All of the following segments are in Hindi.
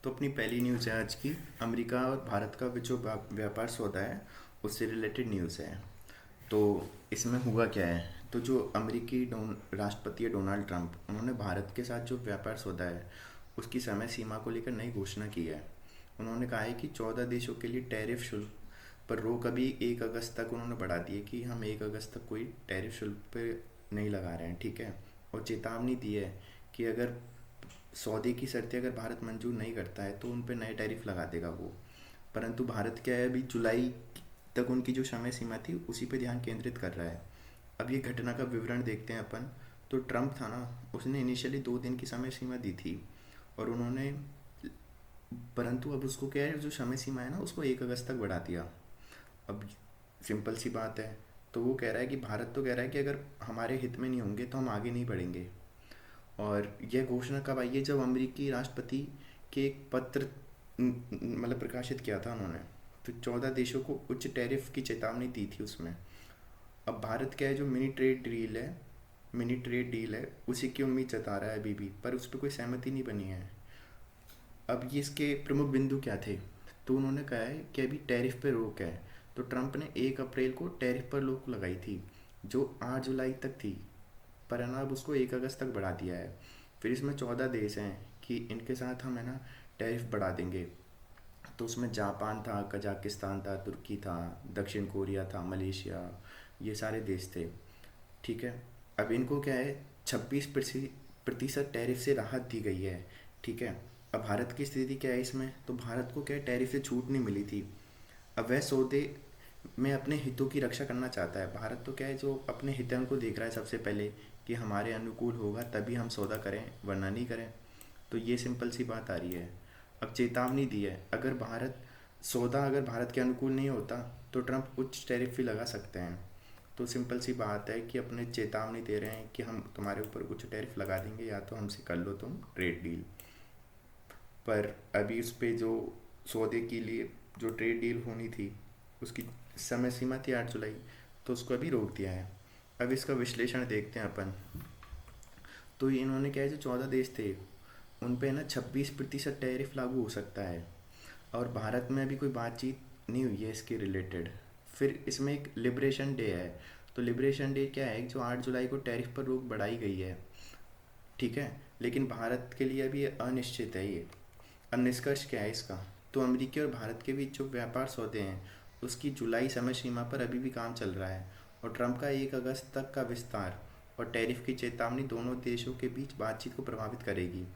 तो अपनी पहली न्यूज़ है आज की। अमेरिका और भारत का जो व्यापार सौदा है उससे रिलेटेड न्यूज़ है। तो इसमें हुआ क्या है, तो जो अमेरिकी राष्ट्रपति है डोनाल्ड ट्रंप, उन्होंने भारत के साथ जो व्यापार सौदा है उसकी समय सीमा को लेकर नई घोषणा की है। उन्होंने कहा है कि 14 देशों के लिए टैरिफ शुल्क पर रोक अभी 1 अगस्त तक उन्होंने बढ़ा दी है कि हम 1 अगस्त तक कोई टैरिफ शुल्क पे नहीं लगा रहे हैं, ठीक है। और चेतावनी दी है कि अगर सौदे की शर्तें अगर भारत मंजूर नहीं करता है तो उन पर नए टैरिफ लगा देगा वो। परंतु भारत क्या है, अभी जुलाई तक उनकी जो समय सीमा थी उसी पे ध्यान केंद्रित कर रहा है। अब ये घटना का विवरण देखते हैं अपन। तो ट्रम्प था ना, उसने इनिशियली 2 दिन की समय सीमा दी थी और उन्होंने, परंतु अब उसको क्या है, जो समय सीमा है ना उसको 1 अगस्त तक बढ़ा दिया। अब सिंपल सी बात है, तो वो कह रहा है कि भारत तो कह रहा है कि अगर हमारे हित में नहीं होंगे तो हम आगे नहीं बढ़ेंगे। और यह घोषणा कब आई है, जब अमेरिकी राष्ट्रपति के एक पत्र मतलब प्रकाशित किया था उन्होंने। तो 14 देशों को उच्च टैरिफ की चेतावनी दी थी उसमें। अब भारत क्या है, जो मिनी ट्रेड डील है उसी की उम्मीद जता रहा है अभी भी, पर उस पर कोई सहमति नहीं बनी है। अब ये इसके प्रमुख बिंदु क्या थे, तो उन्होंने कहा है कि अभी टैरिफ पर रोक है। तो ट्रंप ने 1 अप्रैल को टैरिफ पर रोक लगाई थी जो 8 जुलाई तक थी, पर है ना अब उसको 1 अगस्त तक बढ़ा दिया है। फिर इसमें 14 देश हैं कि इनके साथ हम है ना टैरिफ बढ़ा देंगे। तो उसमें जापान था, कजाकिस्तान था, तुर्की था, दक्षिण कोरिया था, मलेशिया, ये सारे देश थे, ठीक है। अब इनको क्या है, 26% टैरिफ से राहत दी गई है, ठीक है। अब भारत की स्थिति क्या है इसमें, तो भारत को क्या है, टैरिफ से छूट नहीं मिली थी। अब वह सौदे में अपने हितों की रक्षा करना चाहता है। भारत तो क्या है, जो अपने हितों को देख रहा है सबसे पहले कि हमारे अनुकूल होगा तभी हम सौदा करें वरना नहीं करें। तो ये सिंपल सी बात आ रही है। अब चेतावनी दी है, अगर भारत के अनुकूल नहीं होता तो ट्रंप उच्च टैरिफ भी लगा सकते हैं। तो सिंपल सी बात है कि अपने चेतावनी दे रहे हैं कि हम तुम्हारे ऊपर उच्च टैरिफ लगा देंगे या तो हमसे कर लो तुम ट्रेड डील। पर अभी उस पे जो सौदे के लिए जो ट्रेड डील होनी थी उसकी समय सीमा थी 8 जुलाई, तो उसको अभी रोक दिया है। अब इसका विश्लेषण देखते हैं अपन। तो इन्होंने क्या है, जो 14 देश थे उन पे ना 26% टैरिफ लागू हो सकता है और भारत में अभी कोई बातचीत नहीं हुई है इसके रिलेटेड। फिर इसमें एक लिबरेशन डे है। तो लिबरेशन डे क्या है, जो 8 जुलाई को टैरिफ पर रोक बढ़ाई गई है, ठीक है। लेकिन भारत के लिए अभी ये अनिश्चित है ये। अब निष्कर्ष क्या है इसका, तो अमेरिकी और भारत के बीच जो व्यापार सौदे हैं उसकी जुलाई समय सीमा पर अभी भी काम चल रहा है। और ट्रंप का 1 अगस्त तक का विस्तार और टैरिफ की चेतावनी दोनों देशों के बीच बातचीत को प्रभावित करेगी।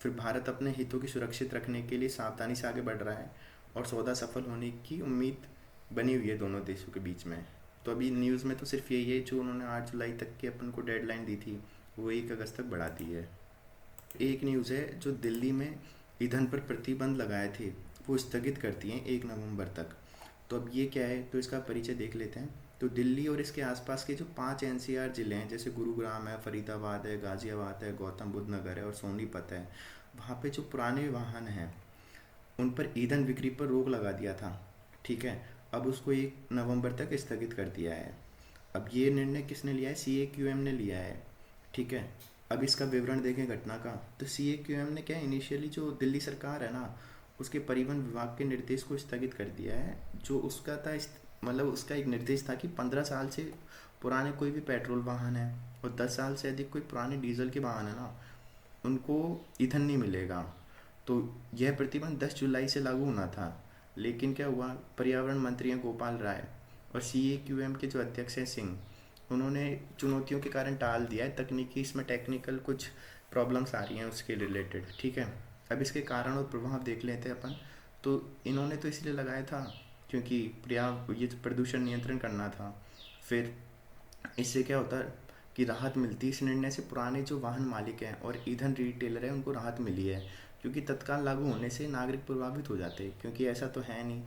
फिर भारत अपने हितों की सुरक्षित रखने के लिए सावधानी से आगे बढ़ रहा है और सौदा सफल होने की उम्मीद बनी हुई है दोनों देशों के बीच में। तो अभी न्यूज़ में तो सिर्फ यही है, जो उन्होंने 8 जुलाई तक की अपन को डेडलाइन दी थी वो 1 अगस्त तक बढ़ा दी है। एक न्यूज़ है, जो दिल्ली में ईंधन पर प्रतिबंध लगाए थे वो स्थगित कर दिए हैं 1 नवंबर तक। तो अब ये क्या है, तो इसका परिचय देख लेते हैं। तो दिल्ली और इसके आसपास के जो 5 एनसीआर ज़िले हैं, जैसे गुरुग्राम है, फरीदाबाद है, गाज़ियाबाद है, गौतम बुद्ध नगर है और सोनीपत है, वहाँ पे जो पुराने वाहन हैं उन पर ईंधन बिक्री पर रोक लगा दिया था, ठीक है। अब उसको 1 नवंबर तक स्थगित कर दिया है। अब ये निर्णय किसने लिया है, CAQM ने लिया है, ठीक है। अब इसका विवरण देखें घटना का। तो CAQM ने क्या, इनिशियली जो दिल्ली सरकार है ना उसके परिवहन विभाग के निर्देश को स्थगित कर दिया है। जो उसका था मतलब उसका एक निर्देश था कि 15 साल से पुराने कोई भी पेट्रोल वाहन है और 10 साल से अधिक कोई पुराने डीजल के वाहन है ना, उनको ईंधन नहीं मिलेगा। तो यह प्रतिबंध 10 जुलाई से लागू होना था। लेकिन क्या हुआ, पर्यावरण मंत्री हैं गोपाल राय और CAQM के जो अध्यक्ष हैं सिंह, उन्होंने चुनौतियों के कारण टाल दिया है। तकनीकी इसमें टेक्निकल कुछ प्रॉब्लम्स आ रही हैं उसके रिलेटेड, ठीक है। अब इसके कारण और प्रभाव देख लेते हैं अपन। तो इन्होंने तो इसलिए लगाया था क्योंकि ये प्रदूषण नियंत्रण करना था। फिर इससे क्या होता है कि राहत मिलती है। इस निर्णय से पुराने जो वाहन मालिक हैं और ईंधन रिटेलर हैं उनको राहत मिली है, क्योंकि तत्काल लागू होने से नागरिक प्रभावित हो जाते हैं। क्योंकि ऐसा तो है नहीं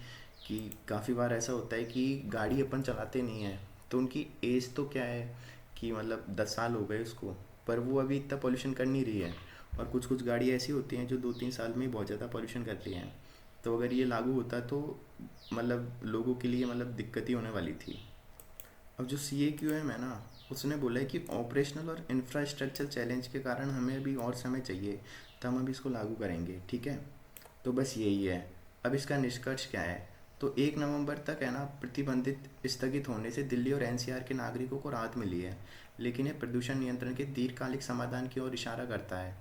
कि काफ़ी बार ऐसा होता है कि गाड़ी अपन चलाते नहीं है, तो उनकी एज तो क्या है कि मतलब 10 साल हो गए उसको, पर वो अभी इतना पॉल्यूशन कर नहीं रही है। और कुछ कुछ गाड़ी ऐसी होती हैं जो 2-3 साल में ही बहुत ज़्यादा पॉल्यूशन कर रही हैं। तो अगर ये लागू होता तो मतलब लोगों के लिए मतलब दिक्कत ही होने वाली थी। अब जो CAQM है ना, उसने बोला है कि ऑपरेशनल और इंफ्रास्ट्रक्चर चैलेंज के कारण हमें अभी और समय चाहिए, तो हम अभी इसको लागू करेंगे, ठीक है। तो बस यही है। अब इसका निष्कर्ष क्या है? तो 1 नवंबर तक है ना प्रतिबंधित स्थगित होने से दिल्ली और एनसीआर के नागरिकों को राहत मिली है, लेकिन यह प्रदूषण नियंत्रण के दीर्घकालिक समाधान की ओर इशारा करता है।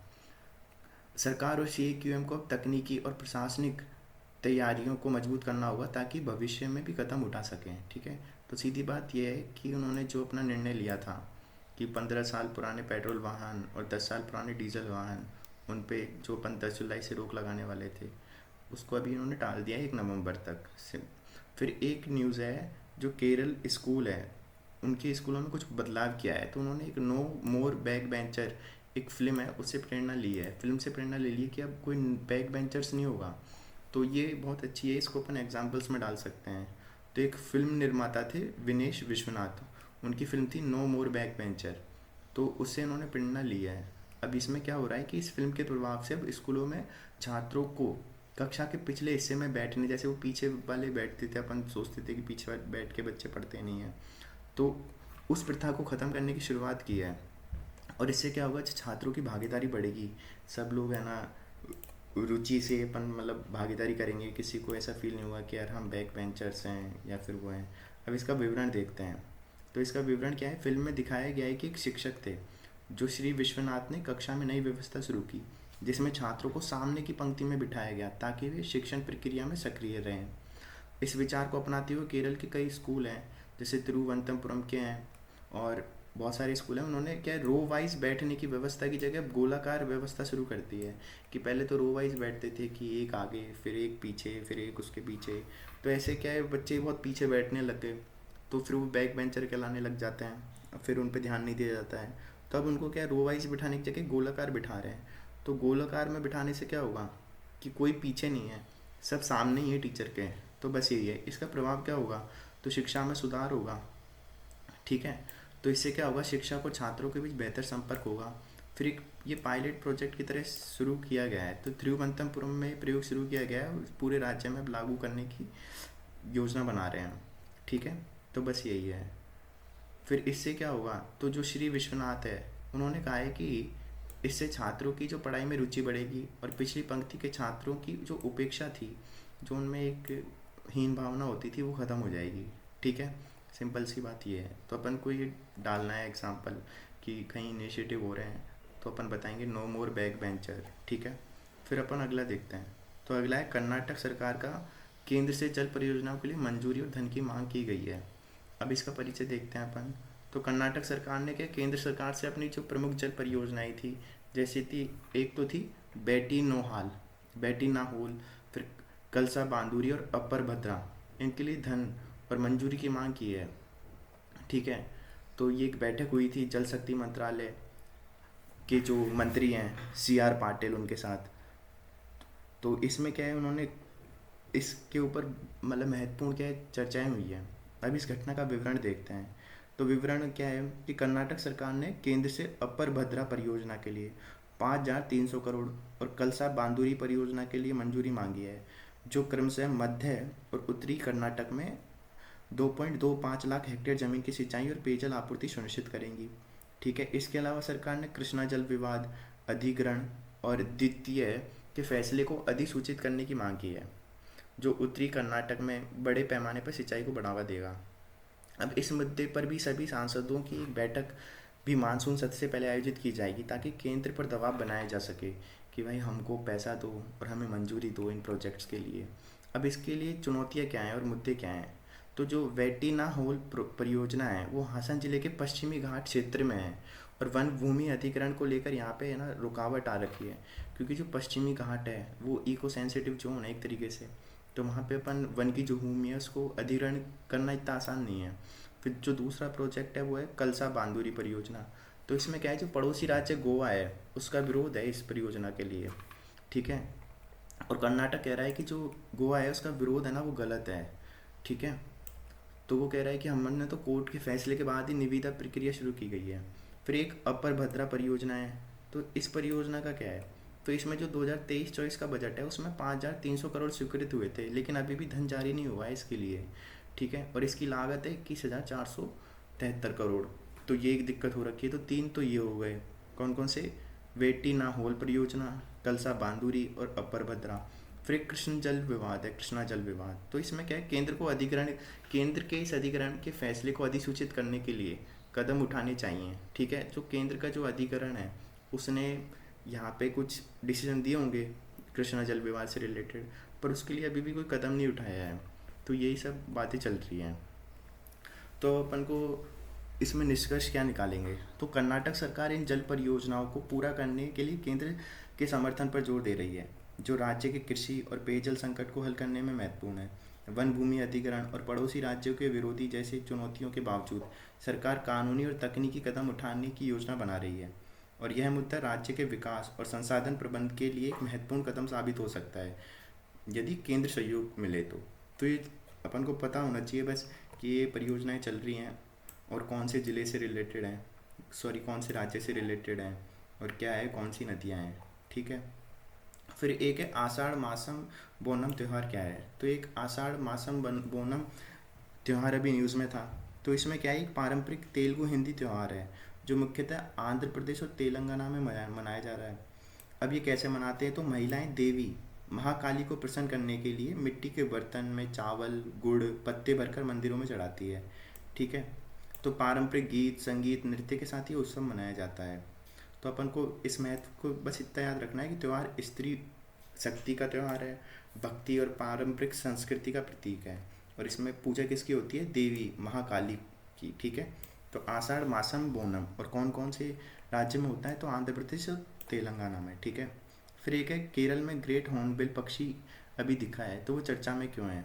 सरकार और सीएक्यूएम को अब तकनीकी और प्रशासनिक तैयारियों को मजबूत करना होगा ताकि भविष्य में भी कदम उठा सकें। ठीक है, तो सीधी बात यह है कि उन्होंने जो अपना निर्णय लिया था कि 15 साल पुराने पेट्रोल वाहन और 10 साल पुराने डीजल वाहन, उन पे जो अपन 10 जुलाई से रोक लगाने वाले थे, उसको अभी उन्होंने टाल दिया है 1 नवंबर तक से। फिर एक न्यूज़ है, जो केरल स्कूल है, उनके स्कूलों में कुछ बदलाव किया है। तो उन्होंने एक नो मोर बैक बेंचर, एक फिल्म है, उससे प्रेरणा ली है, फिल्म से प्रेरणा ले ली है कि अब कोई बैक बेंचर्स नहीं होगा। तो ये बहुत अच्छी है, इसको अपन एग्जाम्पल्स में डाल सकते हैं। तो एक फिल्म निर्माता थे विनेश विश्वनाथ, उनकी फिल्म थी नो मोर बैक बेंचर, तो उससे इन्होंने प्रेरणा ली है। अब इसमें क्या हो रहा है कि इस फिल्म के प्रभाव से अब स्कूलों में छात्रों को कक्षा के पिछले हिस्से में बैठने, जैसे वो पीछे वाले बैठते थे, अपन सोचते थे कि पीछे वाले बैठ के बच्चे पढ़ते नहीं हैं, तो उस प्रथा को ख़त्म करने की शुरुआत की है। और इससे क्या होगा, छात्रों की भागीदारी बढ़ेगी। सब लोग है ना रुचि से अपन मतलब भागीदारी करेंगे, किसी को ऐसा फील नहीं होगा कि यार हम बैक बेंचर्स हैं या फिर वो हैं। अब इसका विवरण देखते हैं। तो इसका विवरण क्या है, फिल्म में दिखाया गया है कि एक शिक्षक थे जो श्री विश्वनाथ ने कक्षा में नई व्यवस्था शुरू की, जिसमें छात्रों को सामने की पंक्ति में बिठाया गया ताकि वे शिक्षण प्रक्रिया में सक्रिय रहें। इस विचार को अपनाते हुए केरल के कई स्कूल हैं, जैसे तिरुवनंतपुरम के हैं और बहुत सारे स्कूल हैं, उन्होंने क्या है, रो वाइज बैठने की व्यवस्था की जगह अब गोलाकार व्यवस्था शुरू कर दी है। कि पहले तो रो वाइज बैठते थे कि एक आगे फिर एक पीछे फिर एक उसके पीछे, तो ऐसे क्या है बच्चे बहुत पीछे बैठने लग गए, तो फिर वो बैक बेंचर कहलाने लग जाते हैं, फिर उन पर ध्यान नहीं दिया जाता है। तो अब उनको क्या है, रो वाइज बिठाने की जगह गोलाकार बिठा रहे हैं। तो गोलाकार में बिठाने से क्या होगा कि कोई पीछे नहीं है, सब सामने ही है टीचर के। तो बस यही है, इसका प्रभाव क्या होगा, तो शिक्षा में सुधार होगा। ठीक है, तो इससे क्या होगा, शिक्षक और छात्रों के बीच बेहतर संपर्क होगा। फिर एक ये पायलट प्रोजेक्ट की तरह शुरू किया गया है, तो तिरुवनंतपुरम में प्रयोग शुरू किया गया है और पूरे राज्य में अब लागू करने की योजना बना रहे हैं। ठीक है, तो बस यही है। फिर इससे क्या होगा, तो जो श्री विश्वनाथ है, उन्होंने कहा है कि इससे छात्रों की जो पढ़ाई में रुचि बढ़ेगी और पिछली पंक्ति के छात्रों की जो उपेक्षा थी, जो उनमें एक हीन भावना होती थी, वो ख़त्म हो जाएगी। ठीक है, सिंपल सी बात ये है। तो अपन को ये डालना है एग्जाम्पल कि कहीं इनिशिएटिव हो रहे हैं, तो अपन बताएंगे नो मोर बैक बेंचर। ठीक है, फिर अपन अगला देखते हैं। तो अगला है, कर्नाटक सरकार का केंद्र से जल परियोजनाओं के लिए मंजूरी और धन की मांग की गई है। अब इसका परिचय देखते हैं अपन। तो कर्नाटक सरकार ने क्या केंद्र सरकार से अपनी जो प्रमुख जल परियोजनाएं थी, जैसे थी, एक तो थी बेटी नाहोल, फिर कलसा बांदूरी और अपर भद्रा, इनके लिए धन और मंजूरी की मांग की है। ठीक है, तो ये एक बैठक हुई थी जल शक्ति मंत्रालय के जो मंत्री हैं CR पाटिल उनके साथ। तो इसमें क्या है, उन्होंने इसके ऊपर मतलब महत्वपूर्ण क्या है चर्चाएं हुई है। अब इस घटना का विवरण देखते हैं। तो विवरण क्या है कि कर्नाटक सरकार ने केंद्र से अपर भद्रा परियोजना के लिए 5,300 करोड़ और कलसा बांदुरी परियोजना के लिए मंजूरी मांगी है, जो क्रमशः मध्य और उत्तरी कर्नाटक में 2.25 लाख हेक्टेयर जमीन की सिंचाई और पेयजल आपूर्ति सुनिश्चित करेंगी। ठीक है, इसके अलावा सरकार ने कृष्णा जल विवाद अधिग्रहण और द्वितीय के फैसले को अधिसूचित करने की मांग की है, जो उत्तरी कर्नाटक में बड़े पैमाने पर सिंचाई को बढ़ावा देगा। अब इस मुद्दे पर भी सभी सांसदों की एक बैठक भी मानसून सत्र से पहले आयोजित की जाएगी, ताकि केंद्र पर दबाव बनाया जा सके कि भाई हमको पैसा दो और हमें मंजूरी दो इन प्रोजेक्ट्स के लिए। अब इसके लिए चुनौतियाँ क्या हैं और मुद्दे क्या हैं। तो जो वेटिना होल परियोजना है, वो हासन जिले के पश्चिमी घाट क्षेत्र में है और वन भूमि अधिग्रहण को लेकर यहाँ पे है ना रुकावट आ रखी है, क्योंकि जो पश्चिमी घाट है वो इको सेंसिटिव जोन है एक तरीके से। तो वहाँ पे अपन वन की जो भूमि है उसको अधिग्रहण करना इतना आसान नहीं है। फिर जो दूसरा प्रोजेक्ट है वो है कलसा बांदुरी परियोजना। तो इसमें क्या है, जो पड़ोसी राज्य गोवा है उसका विरोध है इस परियोजना के लिए। ठीक है, और कर्नाटक कह रहा है कि जो गोवा है उसका विरोध है ना वो गलत है। ठीक है, तो वो कह रहा है कि हमने तो कोर्ट के फैसले के बाद ही निविदा प्रक्रिया शुरू की गई है। फिर एक अपर भद्रा परियोजना है। तो इस परियोजना का क्या है, तो इसमें जो 2023-24 का बजट है उसमें 5,300 करोड़ स्वीकृत हुए थे, लेकिन अभी भी धन जारी नहीं हुआ है इसके लिए। ठीक है, और इसकी लागत है 21,473 करोड़। तो ये एक दिक्कत हो रखी है। तो तीन तो ये हो गए, कौन कौन से, वेटी नाहोल परियोजना, कलसा बांदुरी और अपर भद्रा। फिर एक कृष्ण जल विवाद है, कृष्णा जल विवाद। तो इसमें क्या है, केंद्र के इस अधिग्रहण के फैसले को अधिसूचित करने के लिए कदम उठाने चाहिए। ठीक है, जो केंद्र का जो अधिकरण है उसने यहाँ पे कुछ डिसीजन दिए होंगे कृष्णा जल विवाद से रिलेटेड, पर उसके लिए अभी भी कोई कदम नहीं उठाया है। तो यही सब बातें चल रही हैं। तो अपन को इसमें निष्कर्ष क्या निकालेंगे, तो कर्नाटक सरकार इन जल परियोजनाओं को पूरा करने के लिए केंद्र के समर्थन पर जोर दे रही है, जो राज्य के कृषि और पेयजल संकट को हल करने में महत्वपूर्ण है। वन भूमि अधिग्रहण और पड़ोसी राज्यों के विरोधी जैसी चुनौतियों के बावजूद सरकार कानूनी और तकनीकी कदम उठाने की योजना बना रही है, और यह मुद्दा राज्य के विकास और संसाधन प्रबंध के लिए एक महत्वपूर्ण कदम साबित हो सकता है यदि केंद्र सहयोग मिले तो ये अपन को पता होना चाहिए बस कि ये परियोजनाएं चल रही हैं और कौन से ज़िले से रिलेटेड हैं, सॉरी कौन से राज्य से रिलेटेड हैं, और क्या है, कौन सी नदियाँ हैं। ठीक है, फिर एक है आषाढ़ मासम बोनम त्यौहार क्या है। तो एक आषाढ़ मासम बोनम त्यौहार अभी न्यूज़ में था। तो इसमें क्या है, एक पारंपरिक तेलुगु हिंदी त्यौहार है जो मुख्यतः आंध्र प्रदेश और तेलंगाना में मनाया जा रहा है। अब ये कैसे मनाते हैं, तो महिलाएं देवी महाकाली को प्रसन्न करने के लिए मिट्टी के बर्तन में चावल गुड़ पत्ते भरकर मंदिरों में चढ़ाती है। ठीक है, तो पारंपरिक गीत संगीत नृत्य के साथ ये उत्सव मनाया जाता है। तो अपन को इस महत्व को बस इतना याद रखना है कि त्यौहार स्त्री शक्ति का त्यौहार है, भक्ति और पारंपरिक संस्कृति का प्रतीक है, और इसमें पूजा किसकी होती है, देवी महाकाली की। ठीक है, तो आषाढ़ मासम बोनम और कौन कौन से राज्य में होता है, तो आंध्र प्रदेश और तेलंगाना में। ठीक है, फिर एक है केरल में ग्रेट हॉर्नबिल पक्षी अभी दिखा है, तो वो चर्चा में क्यों है।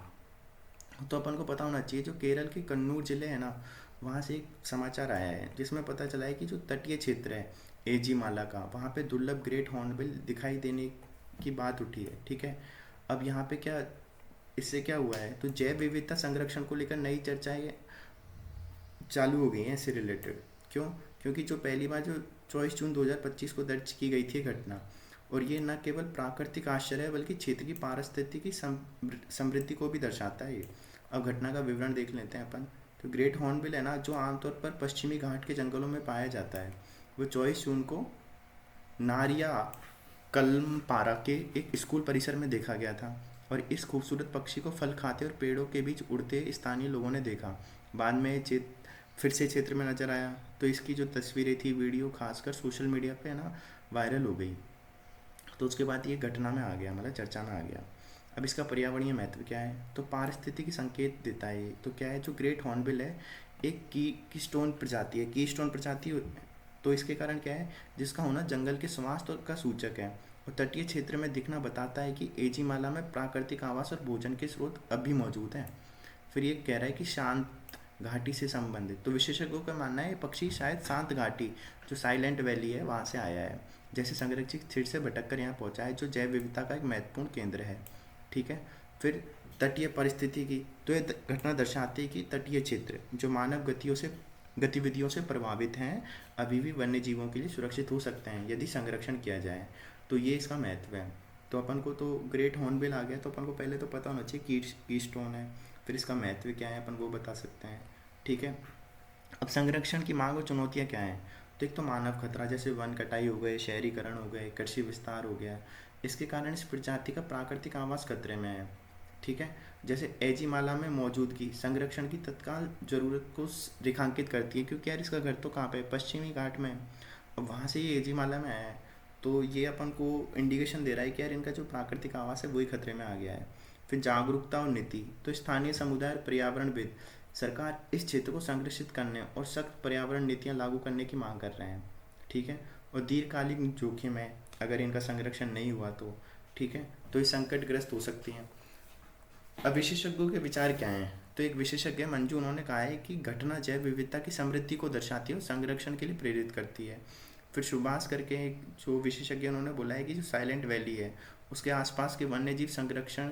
तो अपन को पता होना चाहिए, जो केरल के कन्नूर जिले है ना, वहाँ से एक समाचार आया है जिसमें पता चला है कि जो तटीय क्षेत्र है एजी माला का, वहाँ पे दुर्लभ ग्रेट हॉर्नबिल दिखाई देने की बात उठी है। ठीक है, अब यहाँ पे क्या, इससे क्या हुआ है, तो जैव विविधता संरक्षण को लेकर नई चर्चाएं चालू हो गई हैं इससे रिलेटेड। क्यों, क्योंकि जो पहली बार जो 24 जून 2025 को दर्ज की गई थी घटना, और ये न केवल प्राकृतिक आश्चर्य है बल्कि क्षेत्र की पारिस्थितिकी समृद्धि को भी दर्शाता है ये। अब घटना का विवरण देख लेते हैं अपन। तो ग्रेट हॉर्नबिल है ना, जो आमतौर पर पश्चिमी घाट के जंगलों में पाया जाता है, वो 24 जून को नारिया कलमपारा के एक स्कूल परिसर में देखा गया था, और इस खूबसूरत पक्षी को फल खाते और पेड़ों के बीच उड़ते स्थानीय लोगों ने देखा। बाद में फिर से क्षेत्र में नजर आया, तो इसकी जो तस्वीरें थी, वीडियो खासकर सोशल मीडिया पे ना वायरल हो गई। तो उसके बाद ये घटना में आ गया, मतलब चर्चा में आ गया। अब इसका पर्यावरणीय महत्व क्या है, तो पारिस्थितिकी संकेत देता है ये। तो क्या है, जो ग्रेट हॉर्नबिल है एक कीस्टोन प्रजाति है, कीस्टोन प्रजाति। तो इसके कारण क्या है, जिसका होना जंगल के स्वास्थ्य का सूचक है, और तटीय क्षेत्र में दिखना बताता है कि एजीमाला में प्राकृतिक आवास और भोजन के स्रोत अब भी मौजूद हैं। फिर ये कह रहा है कि शांत घाटी से संबंधित, तो विशेषज्ञों का मानना है ये पक्षी शायद शांत घाटी जो साइलेंट वैली है वहाँ से आया है, जैसे संरक्षित क्षेत्र से भटक कर यहाँ पहुँचा है, जो जैव विविधता का एक महत्वपूर्ण केंद्र है। ठीक है, फिर तटीय परिस्थिति की, तो ये घटना दर्शाती है कि तटीय क्षेत्र जो मानव गतिविधियों से प्रभावित हैं अभी भी वन्य जीवों के लिए सुरक्षित हो सकते हैं यदि संरक्षण किया जाए। तो ये इसका महत्व है। तो अपन को तो ग्रेट हॉर्नबिल आ गया, तो अपन को पहले तो पता होना चाहिए कीस्टोन है, फिर इसका महत्व क्या है अपन वो बता सकते हैं। ठीक है, अब संरक्षण की मांग और चुनौतियाँ क्या हैं, तो एक तो मानव खतरा, जैसे वन कटाई हो गए, शहरीकरण हो गए, कृषि विस्तार हो गया, इसके कारण इस प्रजाति का प्राकृतिक आवास खतरे में है। ठीक है, जैसे एजीमाला में मौजूदगी संरक्षण की तत्काल जरूरत को रेखांकित करती है, क्योंकि यार इसका घर तो कहाँ पे, पश्चिमी घाट में, अब वहाँ से ये एजीमाला में आया है, तो ये अपन को इंडिकेशन दे रहा है कि यार इनका जो प्राकृतिक आवास है वही खतरे में आ गया है। फिर जागरूकता और नीति, तो स्थानीय समुदाय और पर्यावरणविद सरकार इस क्षेत्र को संरक्षित करने और सख्त पर्यावरण नीतियाँ लागू करने की मांग कर रहे हैं। ठीक है, और दीर्घकालिक जोखिम है अगर इनका संरक्षण नहीं हुआ तो। ठीक है, तो ये संकटग्रस्त हो सकती हैं। अब विशेषज्ञों के विचार क्या हैं, तो एक विशेषज्ञ मंजू, उन्होंने कहा है कि घटना जैव विविधता की समृद्धि को दर्शाती है और संरक्षण के लिए प्रेरित करती है। फिर सुभाष करके एक जो विशेषज्ञ, उन्होंने बोला है कि जो साइलेंट वैली है उसके आसपास के वन्यजीव संरक्षण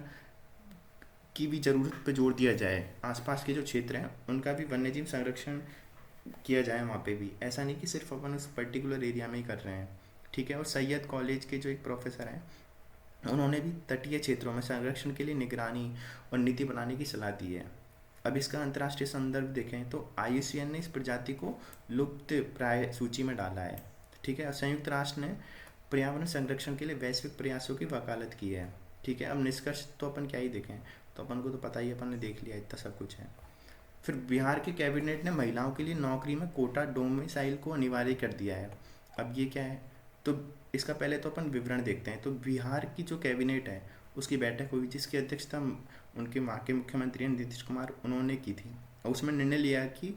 की भी ज़रूरत पर जोर दिया जाए, आसपास के जो क्षेत्र हैं उनका भी वन्यजीव संरक्षण किया जाए वहाँ पे भी, ऐसा नहीं कि सिर्फ अपन उस पर्टिकुलर एरिया में ही कर रहे हैं। ठीक है, और सैयद कॉलेज के जो एक प्रोफेसर हैं, उन्होंने भी तटीय क्षेत्रों में संरक्षण के लिए निगरानी और नीति बनाने की सलाह दी है। अब इसका अंतर्राष्ट्रीय संदर्भ देखें तो IUCN ने इस प्रजाति को लुप्त प्राय सूची में डाला है। ठीक है, और संयुक्त राष्ट्र ने पर्यावरण संरक्षण के लिए वैश्विक प्रयासों की वकालत की है। ठीक है, अब निष्कर्ष तो अपन क्या ही देखें, तो अपन को तो पता ही है, अपन ने देख लिया इतना सब कुछ है। फिर बिहार के कैबिनेट ने महिलाओं के लिए नौकरी में कोटा डोमिसाइल को अनिवार्य कर दिया है। अब ये क्या है, तो इसका पहले तो अपन विवरण देखते हैं। तो बिहार की जो कैबिनेट है उसकी बैठक हुई जिसकी अध्यक्षता उनके वहाँ के मुख्यमंत्री नीतीश कुमार उन्होंने की थी, और उसमें निर्णय लिया कि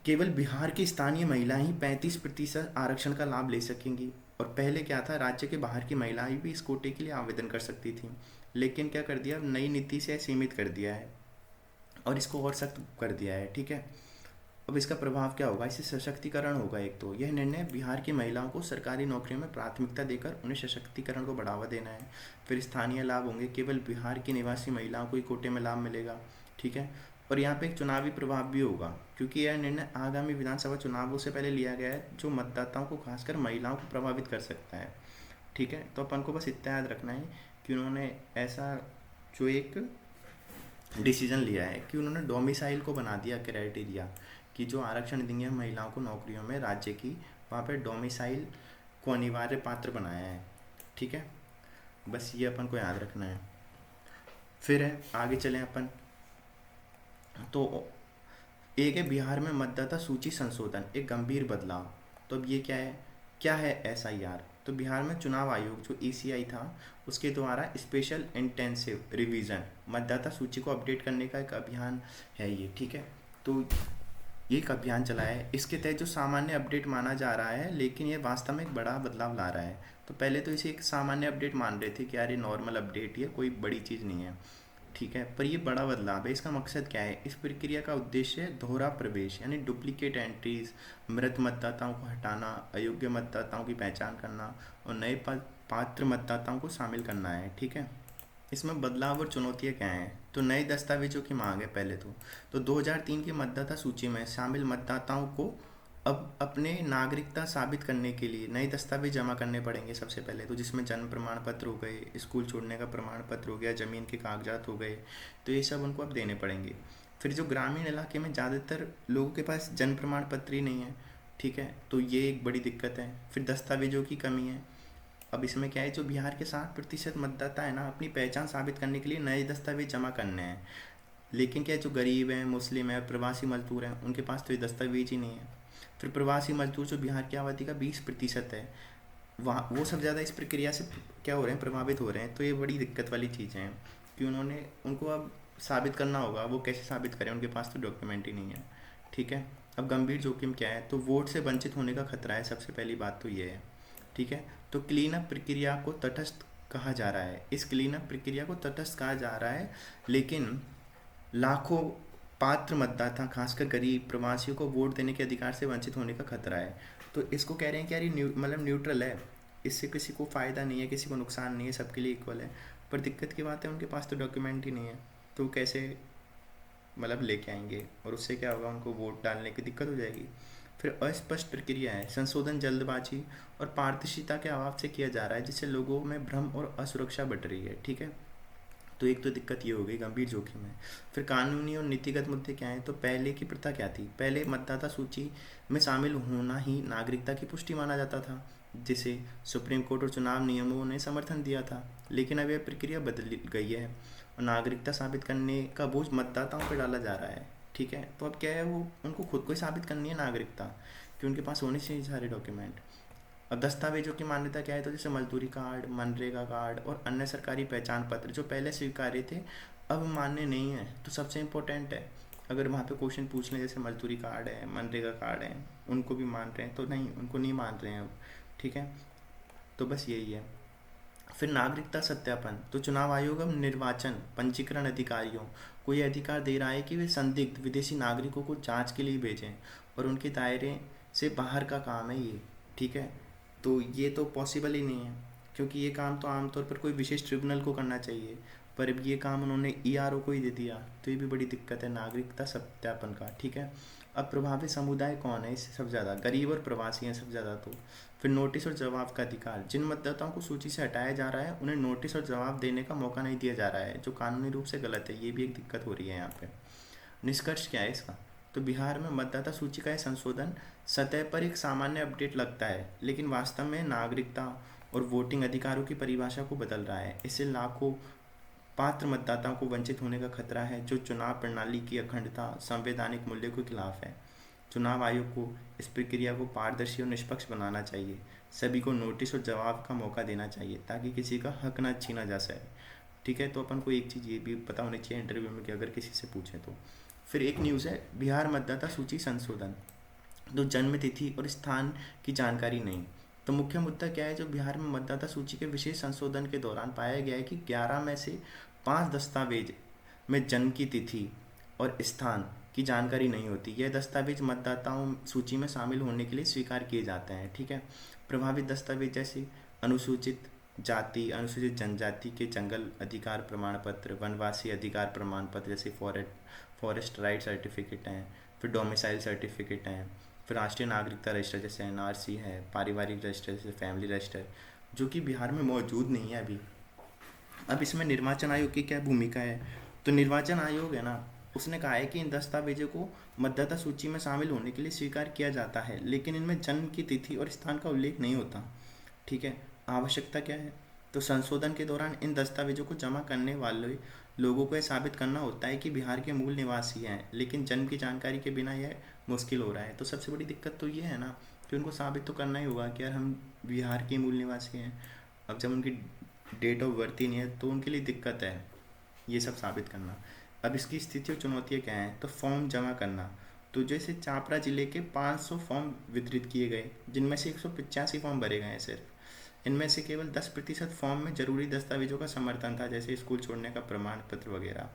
केवल बिहार की स्थानीय महिलाएं ही 35% आरक्षण का लाभ ले सकेंगी। और पहले क्या था, राज्य के बाहर की महिलाएं भी इस कोटे के लिए आवेदन कर सकती थी, लेकिन क्या कर दिया, नई नीति से सीमित कर दिया है और इसको और सख्त कर दिया है। ठीक है, अब इसका प्रभाव क्या होगा, इससे सशक्तिकरण होगा। एक तो यह निर्णय बिहार की महिलाओं को सरकारी नौकरियों में प्राथमिकता देकर उन्हें सशक्तिकरण को बढ़ावा देना है। फिर स्थानीय लाभ होंगे, केवल बिहार की निवासी महिलाओं को ही कोटे में लाभ मिलेगा। ठीक है, और यहाँ पे एक चुनावी प्रभाव भी होगा, क्योंकि यह निर्णय आगामी विधानसभा चुनावों से पहले लिया गया है, जो मतदाताओं को खासकर महिलाओं को प्रभावित कर सकता है। ठीक है, तो अपन को बस इतना याद रखना है कि उन्होंने ऐसा जो एक डिसीजन लिया है कि उन्होंने डोमिसाइल को बना दिया क्राइटेरिया, कि जो आरक्षण देंगे महिलाओं को नौकरियों में राज्य की, वहाँ पे डोमिसाइल को अनिवार्य पात्र बनाया है। ठीक है, बस ये अपन को याद रखना है। फिर है आगे चलें अपन, तो एक है बिहार में मतदाता सूची संशोधन, एक गंभीर बदलाव। तो अब ये क्या है SIR। तो बिहार में चुनाव आयोग जो ECI था उसके द्वारा स्पेशल इंटेंसिव रिवीजन मतदाता सूची को अपडेट करने का एक अभियान है ये। ठीक है, तो ये एक अभियान चला है, इसके तहत जो सामान्य अपडेट माना जा रहा है, लेकिन ये वास्तव में एक बड़ा बदलाव ला रहा है। तो पहले तो इसे एक सामान्य अपडेट मान रहे थे कि यार ये नॉर्मल अपडेट, ये कोई बड़ी चीज़ नहीं है। ठीक है, पर ये बड़ा बदलाव है। इसका मकसद क्या है, इस प्रक्रिया का उद्देश्य दोहरा प्रवेश यानी डुप्लीकेट एंट्रीज, मृत मतदाताओं को हटाना, अयोग्य मतदाताओं की पहचान करना और नए पात्र मतदाताओं को शामिल करना है। ठीक है, इसमें बदलाव और चुनौतियाँ क्या हैं, तो नए दस्तावेजों की मांग है पहले तो 2003 की मतदाता सूची में शामिल मतदाताओं को अब अपने नागरिकता साबित करने के लिए नए दस्तावेज जमा करने पड़ेंगे सबसे पहले, तो जिसमें जन्म प्रमाण पत्र हो गए, स्कूल छोड़ने का प्रमाण पत्र हो गया, ज़मीन के कागजात हो गए, तो ये सब उनको अब देने पड़ेंगे। फिर जो ग्रामीण इलाके में ज़्यादातर लोगों के पास जन्म प्रमाण पत्र ही नहीं है। ठीक है, तो ये एक बड़ी दिक्कत है। फिर दस्तावेजों की कमी है। अब इसमें क्या है, जो बिहार के 60% मतदाता है ना, अपनी पहचान साबित करने के लिए नए दस्तावेज जमा करने हैं, लेकिन क्या है, जो गरीब हैं, मुस्लिम हैं, प्रवासी मजदूर हैं, उनके पास तो ये दस्तावेज ही नहीं है। फिर प्रवासी मजदूर जो बिहार की आबादी का 20% है, वहाँ वो सब ज़्यादा इस प्रक्रिया से क्या हो रहे हैं, प्रभावित हो रहे हैं। तो ये बड़ी दिक्कत वाली चीज़ें हैं कि उनको अब साबित करना होगा, वो कैसे साबित करें, उनके पास तो डॉक्यूमेंट ही नहीं है। ठीक है, अब गंभीर जोखिम क्या है, तो वोट से वंचित होने का खतरा है, सबसे पहली बात तो ये है। ठीक है, तो क्लीन अप प्रक्रिया को तटस्थ कहा जा रहा है, इस क्लीन अप प्रक्रिया को तटस्थ कहा जा रहा है, लेकिन लाखों पात्र मतदाता खासकर गरीब प्रवासियों को वोट देने के अधिकार से वंचित होने का खतरा है। तो इसको कह रहे हैं कि यार ये मतलब न्यूट्रल है, इससे किसी को फ़ायदा नहीं है, किसी को नुकसान नहीं है, सबके लिए इक्वल है। पर दिक्कत की बात है उनके पास तो डॉक्यूमेंट ही नहीं है, तो कैसे मतलब लेके आएंगे, और उससे क्या होगा, उनको वोट डालने की दिक्कत हो जाएगी। फिर अस्पष्ट प्रक्रिया है, संशोधन जल्दबाजी और पारदर्शिता के अभाव से किया जा रहा है, जिससे लोगों में भ्रम और असुरक्षा बढ़ रही है। ठीक है, तो एक तो दिक्कत ये हो गई, गंभीर जोखिम है। फिर कानूनी और नीतिगत मुद्दे क्या हैं, तो पहले की प्रथा क्या थी, पहले मतदाता सूची में शामिल होना ही नागरिकता की पुष्टि माना जाता था, जिसे सुप्रीम कोर्ट और चुनाव नियमों ने समर्थन दिया था। लेकिन अब यह प्रक्रिया बदल गई है और नागरिकता साबित करने का बोझ मतदाताओं पर डाला जा रहा है। ठीक है, तो अब क्या है, वो उनको खुद को ही साबित करनी है नागरिकता, कि उनके पास होने चाहिए सारे डॉक्यूमेंट। अब दस्तावेजों की मान्यता क्या है, तो जैसे मजदूरी कार्ड, मनरेगा कार्ड और अन्य सरकारी पहचान पत्र जो पहले स्वीकार्य थे अब मान्य नहीं है। तो सबसे इम्पोर्टेंट है, अगर वहाँ पे क्वेश्चन पूछ लें जैसे मजदूरी कार्ड है, मनरेगा कार्ड है, उनको भी मान रहे हैं, तो नहीं, उनको नहीं मान रहे हैं अब। ठीक है, तो बस यही है। फिर नागरिकता सत्यापन, तो चुनाव आयोग अब निर्वाचन पंजीकरण अधिकारियों को यह अधिकार दे रहा है कि वे संदिग्ध विदेशी नागरिकों को जांच के लिए भेजें, और उनके दायरे से बाहर का काम है ये। ठीक है, तो ये तो पॉसिबल ही नहीं है, क्योंकि ये काम तो आमतौर पर कोई विशेष ट्रिब्यूनल को करना चाहिए, पर अब ये काम उन्होंने ERO को ही दे दिया, तो ये भी बड़ी दिक्कत है नागरिकता सत्यापन का। ठीक है, अब प्रभावित समुदाय कौन है, इससे सब ज़्यादा गरीब और प्रवासी हैं सब ज़्यादा। तो फिर नोटिस और जवाब का अधिकार, जिन मतदाताओं को सूची से हटाया जा रहा है उन्हें नोटिस और जवाब देने का मौका नहीं दिया जा रहा है, जो कानूनी रूप से गलत है। ये भी एक दिक्कत हो रही है यहाँ पे। निष्कर्ष क्या है इसका, तो बिहार में मतदाता सूची का यह संशोधन सतह पर एक सामान्य अपडेट लगता है, लेकिन वास्तव में नागरिकता और वोटिंग अधिकारों की परिभाषा को बदल रहा है। इससे लाखों पात्र मतदाताओं को वंचित होने का खतरा है, जो चुनाव प्रणाली की अखंडता संवैधानिक मूल्य के खिलाफ है। चुनाव आयोग को इस प्रक्रिया को पारदर्शी और निष्पक्ष बनाना चाहिए। सभी को नोटिस और जवाब का मौका देना चाहिए ताकि किसी का हक ना छीना जा सके। ठीक है, तो अपन को एक चीज़ ये भी पता होनी चाहिए इंटरव्यू में कि अगर किसी से पूछे तो। फिर एक न्यूज़ है बिहार मतदाता सूची संशोधन। तो जन्म तिथि और स्थान की जानकारी नहीं। तो मुख्य मुद्दा क्या है, जो बिहार में मतदाता सूची के विशेष संशोधन के दौरान पाया गया है कि 11 में से 5 दस्तावेज में जन्म की तिथि और स्थान की जानकारी नहीं होती। यह दस्तावेज मतदाताओं सूची में शामिल होने के लिए स्वीकार किए जाते हैं। ठीक है, प्रभावित दस्तावेज जैसे अनुसूचित जाति, अनुसूचित जनजाति के जंगल अधिकार प्रमाण पत्र, वनवासी अधिकार प्रमाण पत्र जैसे फॉरेस्ट राइट सर्टिफिकेट हैं, फिर डोमिसाइल सर्टिफिकेट हैं, फिर राष्ट्रीय नागरिकता रजिस्टर जैसे एनआरसी है, पारिवारिक रजिस्टर जैसे फैमिली रजिस्टर, जो कि बिहार में मौजूद नहीं है अभी। अब इसमें निर्वाचन आयोग की क्या भूमिका है, तो निर्वाचन आयोग है ना, उसने कहा है कि इन दस्तावेजों को मतदाता सूची में शामिल होने के लिए स्वीकार किया जाता है, लेकिन इनमें जन्म की तिथि और स्थान का उल्लेख नहीं होता। ठीक है, आवश्यकता क्या है, तो संशोधन के दौरान इन दस्तावेजों को जमा करने वाले लोगों को यह साबित करना होता है कि बिहार के मूल निवासी हैं, लेकिन जन्म की जानकारी के बिना यह मुश्किल हो रहा है। तो सबसे बड़ी दिक्कत तो ये है ना कि उनको साबित तो करना ही होगा कि यार हम बिहार के मूल निवासी हैं। अब जब उनकी डेट ऑफ बर्थ ही नहीं है तो उनके लिए दिक्कत है ये सब साबित करना। अब इसकी स्थिति और चुनौतियाँ क्या हैं, तो फॉर्म जमा करना। तो जैसे चापरा जिले के 500 फॉर्म वितरित किए गए, जिनमें से 185 फॉर्म भरे गए हैं सिर्फ। इनमें से केवल 10% फॉर्म में जरूरी दस्तावेजों का समर्थन था, जैसे स्कूल छोड़ने का प्रमाण पत्र वगैरह।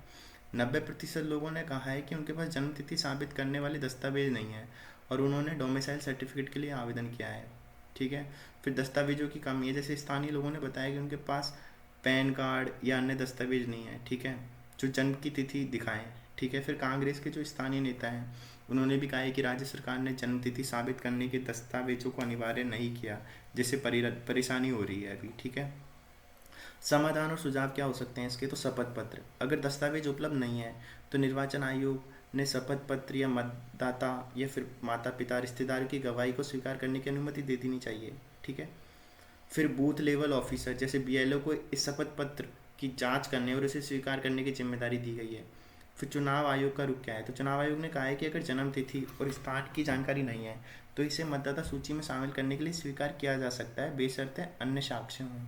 90% लोगों ने कहा है कि उनके पास जन्म तिथि साबित करने वाले दस्तावेज नहीं है और उन्होंने डोमिसाइल सर्टिफिकेट के लिए आवेदन किया है। ठीक है, फिर दस्तावेजों की कमी है, जैसे स्थानीय लोगों ने बताया कि उनके पास पैन कार्ड या अन्य दस्तावेज नहीं है। ठीक है, जो जन्म की तिथि दिखाएं। ठीक है, फिर कांग्रेस के जो स्थानीय नेता हैं उन्होंने भी कहा है कि राज्य सरकार ने जन्म तिथि साबित करने के दस्तावेजों को अनिवार्य नहीं किया, जिससे परेशानी हो रही है अभी। ठीक है, समाधान और सुझाव क्या हो सकते हैं इसके, तो शपथ पत्र। अगर दस्तावेज उपलब्ध नहीं है तो निर्वाचन आयोग ने शपथ पत्र या मतदाता या फिर माता पिता रिश्तेदार की गवाही को स्वीकार करने की अनुमति दे देनी चाहिए। ठीक है, फिर बूथ लेवल ऑफिसर जैसे बीएलओ को इस शपथ पत्र की जांच करने और इसे स्वीकार करने की जिम्मेदारी दी गई है। फिर चुनाव आयोग का रुख क्या है, तो चुनाव आयोग ने कहा है कि अगर जन्म तिथि और स्थान की जानकारी नहीं है तो इसे मतदाता सूची में शामिल करने के लिए स्वीकार किया जा सकता है, बशर्ते अन्य साक्ष्य हों।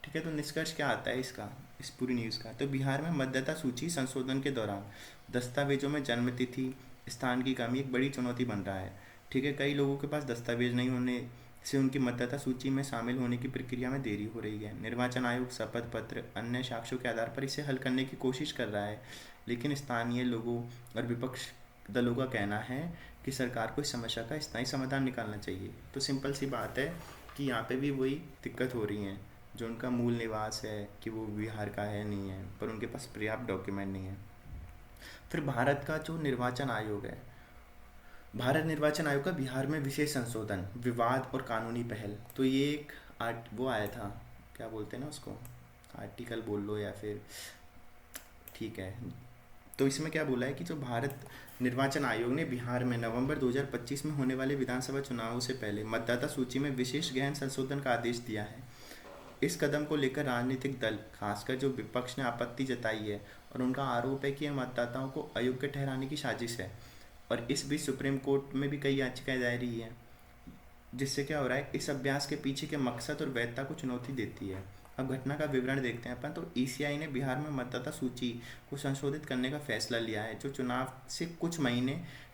ठीक है, तो निष्कर्ष क्या आता है इसका, इस पूरी न्यूज़ का, तो बिहार में मतदाता सूची संशोधन के दौरान दस्तावेजों में जन्म तिथि स्थान की कमी एक बड़ी चुनौती बन रहा है। ठीक है, कई लोगों के पास दस्तावेज नहीं होने से उनकी मतदाता सूची में शामिल होने की प्रक्रिया में देरी हो रही है। निर्वाचन आयोग शपथ पत्र अन्य साक्ष्यों के आधार पर इसे हल करने की कोशिश कर रहा है, लेकिन स्थानीय लोगों और विपक्ष दलों का कहना है कि सरकार को इस समस्या का स्थायी समाधान निकालना चाहिए। तो सिंपल सी बात है कि यहाँ पे भी वही दिक्कत हो रही है, जो उनका मूल निवास है कि वो बिहार का है नहीं है, पर उनके पास पर्याप्त डॉक्यूमेंट नहीं है। फिर भारत का जो निर्वाचन आयोग है, भारत निर्वाचन आयोग का बिहार में विशेष संशोधन, विवाद और कानूनी पहल। तो ये एक वो आया था, क्या बोलते हैं ना उसको, आर्टिकल बोल लो या फिर, ठीक है। तो इसमें क्या बोला है कि जो भारत निर्वाचन आयोग ने बिहार में नवंबर 2025 में होने वाले विधानसभा चुनावों से पहले मतदाता सूची में विशेष गहन संशोधन का आदेश दिया है। इस कदम को लेकर राजनीतिक दल, खासकर जो विपक्ष ने आपत्ति जताई है और उनका आरोप है कि यह मतदाताओं को अयोग्य ठहराने की साजिश है। और इस बीच सुप्रीम कोर्ट में भी कई याचिकाएं दायर हुई हैं, जिससे क्या हो रहा है, इस अभ्यास के पीछे के मकसद और वैधता को चुनौती देती है। अब घटना का विवरण देखते हैं अपन। तो ईसीआई ने बिहार में मतदाता सूची को संशोधित करने का फैसला लिया है, जो चुनाव से कुछ महीने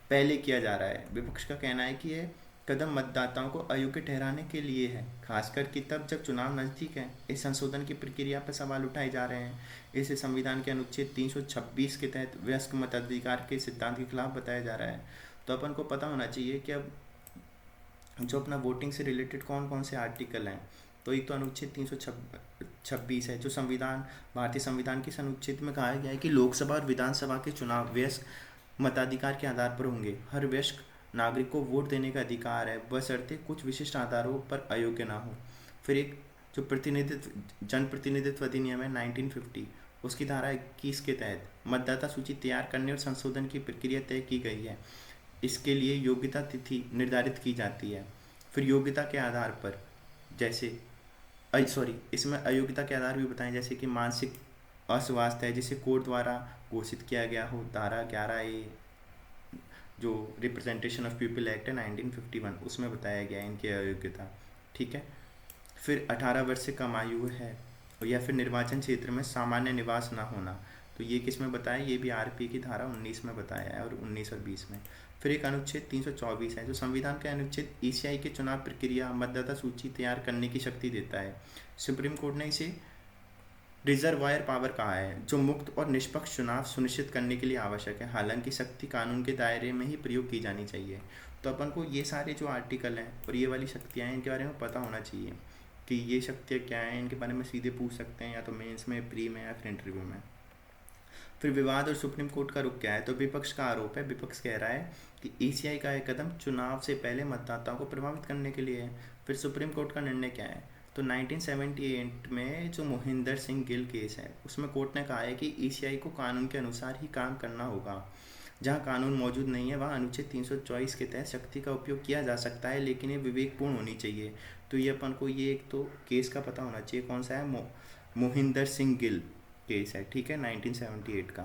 पहले किया जा रहा है। विपक्ष का कहना है कि यह कदम मतदाताओं को अयोग्य ठहराने के लिए है, खासकर कि तब जब चुनाव नज़दीक है। इस संशोधन की प्रक्रिया पर सवाल उठाए जा रहे हैं। इसे संविधान के अनुच्छेद 326 के तहत वयस्क मताधिकार के सिद्धांत के खिलाफ बताया जा रहा है। तो अपन को पता होना चाहिए कि अब जो अपना वोटिंग से रिलेटेड कौन कौन से आर्टिकल हैं। तो एक तो अनुच्छेद 326 है, जो भारतीय संविधान के अनुच्छेद में कहा गया है कि लोकसभा और विधानसभा के चुनाव वयस्क मताधिकार के आधार पर होंगे। हर वयस्क नागरिक को वोट देने का अधिकार है, बशर्ते कुछ विशिष्ट आधारों पर अयोग्य ना हो। फिर एक जो जन प्रतिनिधित्व अधिनियम है 1950, उसकी धारा 21 के तहत मतदाता सूची तैयार करने और संशोधन की प्रक्रिया तय की गई है। इसके लिए योग्यता तिथि निर्धारित की जाती है। फिर योग्यता के आधार पर, जैसे सॉरी, इसमें अयोग्यता के आधार भी बताएं, जैसे कि मानसिक अस्वास्थ्य है जिसे कोर्ट द्वारा घोषित किया गया हो, धारा 11A जो रिप्रेजेंटेशन ऑफ पीपल एक्ट है 1951 उसमें बताया गया है इनकी अयोग्यता। ठीक है। फिर 18 वर्ष से कम आयु है, और या फिर निर्वाचन क्षेत्र में सामान्य निवास ना होना, तो ये किस में बताया, ये भी आरपी की धारा 19 में बताया है, और 19 और 20 में। फिर एक अनुच्छेद 324 है जो संविधान का अनुच्छेद ईसीआई के चुनाव प्रक्रिया मतदाता सूची तैयार करने की शक्ति देता है। सुप्रीम कोर्ट ने इसे रिजर्वायर पावर कहा है, जो मुक्त और निष्पक्ष चुनाव सुनिश्चित करने के लिए आवश्यक है, हालांकि शक्ति कानून के दायरे में ही प्रयोग की जानी चाहिए। तो अपन को ये सारे जो आर्टिकल हैं और ये वाली शक्तियाँ हैं इनके बारे में पता होना चाहिए कि ये शक्तियाँ क्या हैं, इनके बारे में सीधे पूछ सकते हैं या तो मेंस में, प्री में, या फिर इंटरव्यू में। फिर विवाद और सुप्रीम कोर्ट का रुख क्या है, तो विपक्ष का आरोप है, विपक्ष कह रहा है कि ईसीआई का एक कदम चुनाव से पहले मतदाताओं को प्रभावित करने के लिए है। फिर सुप्रीम कोर्ट का निर्णय क्या है, तो 1978 में जो मोहिंदर सिंह गिल केस है उसमें कोर्ट ने कहा है कि ईसीआई को कानून के अनुसार ही काम करना होगा। जहाँ कानून मौजूद नहीं है वहाँ अनुच्छेद 324 के तहत शक्ति का उपयोग किया जा सकता है, लेकिन ये विवेकपूर्ण होनी चाहिए। तो ये अपन को ये एक तो केस का पता होना चाहिए कौन सा है, मोहिंदर सिंह गिल केस है। ठीक है, 1978 का।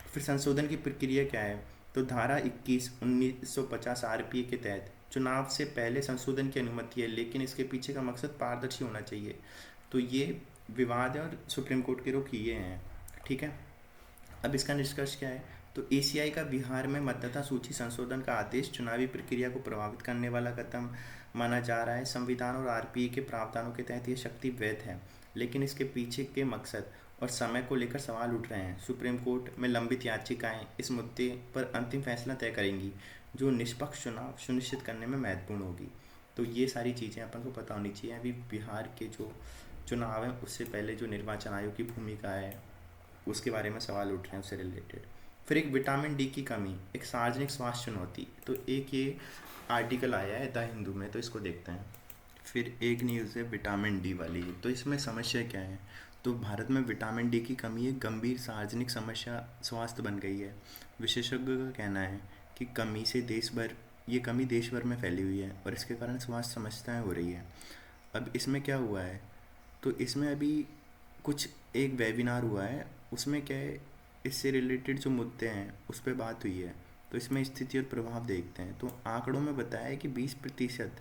फिर संशोधन की प्रक्रिया क्या है, तो धारा 21 1950 आरपीए के तहत चुनाव से पहले संशोधन की अनुमति है, लेकिन इसके पीछे का मकसद पारदर्शी होना चाहिए। तो ये विवाद है और सुप्रीम कोर्ट के रुख ये हैं। ठीक है। अब इसका निष्कर्ष क्या है, तो एसीआई का बिहार में मतदाता सूची संशोधन का आदेश चुनावी प्रक्रिया को प्रभावित करने वाला कदम माना जा रहा है। संविधान और आरपीए के प्रावधानों के तहत ये शक्ति वैध है, लेकिन इसके पीछे के मकसद और समय को लेकर सवाल उठ रहे हैं। सुप्रीम कोर्ट में लंबित याचिकाएं इस मुद्दे पर अंतिम फैसला तय करेंगी, जो निष्पक्ष चुनाव सुनिश्चित करने में महत्वपूर्ण होगी। तो ये सारी चीज़ें अपन को पता होनी चाहिए। अभी बिहार के जो चुनाव हैं उससे पहले जो निर्वाचन आयोग की भूमिका है उसके बारे में सवाल उठ रहे हैं उससे रिलेटेड। फिर एक विटामिन डी की कमी, एक सार्वजनिक स्वास्थ्य चुनौती, तो एक ये आर्टिकल आया है द हिंदू में, तो इसको देखते हैं। फिर एक न्यूज़ है विटामिन डी वाली, तो इसमें समस्या क्या है, तो भारत में विटामिन डी की कमी एक गंभीर सार्वजनिक समस्या स्वास्थ्य बन गई है। विशेषज्ञों का कहना है कि ये कमी देश भर में फैली हुई है और इसके कारण स्वास्थ्य समस्याएं हो रही है। अब इसमें क्या हुआ है, तो इसमें अभी कुछ एक वेबिनार हुआ है, उसमें क्या है, इससे रिलेटेड जो मुद्दे हैं उस पर बात हुई है। तो इसमें स्थिति और प्रभाव देखते हैं। तो आंकड़ों में बताया है कि 20%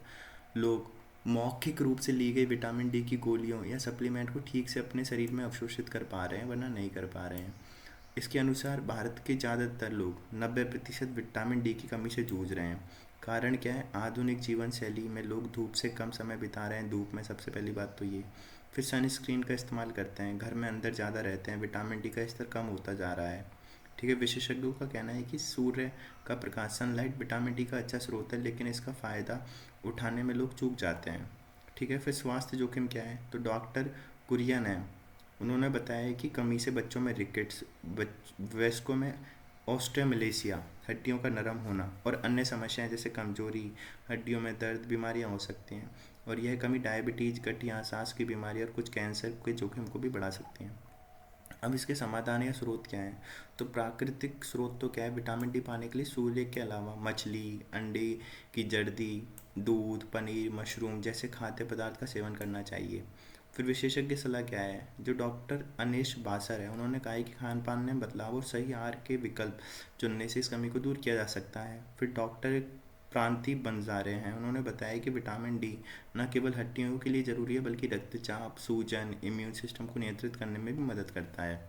लोग मौखिक रूप से ली गई विटामिन डी की गोलियों या सप्लीमेंट को ठीक से अपने शरीर में अवशोषित कर पा रहे हैं, वरना नहीं कर पा रहे हैं। इसके अनुसार भारत के ज़्यादातर लोग 90% विटामिन डी की कमी से जूझ रहे हैं। कारण क्या है, आधुनिक जीवन शैली में लोग धूप से कम समय बिता रहे हैं, धूप में सबसे पहली बात तो ये। फिर सनस्क्रीन का इस्तेमाल करते हैं, घर में अंदर ज़्यादा रहते हैं, विटामिन डी का स्तर कम होता जा रहा है। ठीक है। विशेषज्ञों का कहना है कि सूर्य का प्रकाश, सनलाइट, विटामिन डी का अच्छा स्रोत है, लेकिन इसका फ़ायदा उठाने में लोग चूक जाते हैं। ठीक है। फिर स्वास्थ्य जोखिम क्या है, तो डॉक्टर कुरियन है, उन्होंने बताया है कि कमी से बच्चों में रिकेट्स, वयस्कों में ऑस्टियोमलेसिया, हड्डियों का नरम होना, और अन्य समस्याएं जैसे कमजोरी, हड्डियों में दर्द, बीमारियां हो सकती हैं। और यह कमी डायबिटीज़, गठिया, सांस की बीमारी और कुछ कैंसर के जोखिम को भी बढ़ा सकती हैं। अब इसके समाधान या स्रोत क्या हैं, तो प्राकृतिक स्रोत तो क्या है, विटामिन डी पाने के लिए सूर्य के अलावा मछली, अंडे की जर्दी, दूध, पनीर, मशरूम जैसे खाद्य पदार्थ का सेवन करना चाहिए। फिर विशेषज्ञ सलाह क्या है, जो डॉक्टर अनिश बासर है, उन्होंने कहा है कि खान पान में बदलाव और सही आहार के विकल्प चुनने से इस कमी को दूर किया जा सकता है। फिर डॉक्टर प्रांति बंजारे हैं, उन्होंने बताया कि विटामिन डी न केवल हड्डियों के लिए ज़रूरी है बल्कि रक्तचाप, सूजन, इम्यून सिस्टम को नियंत्रित करने में भी मदद करता है।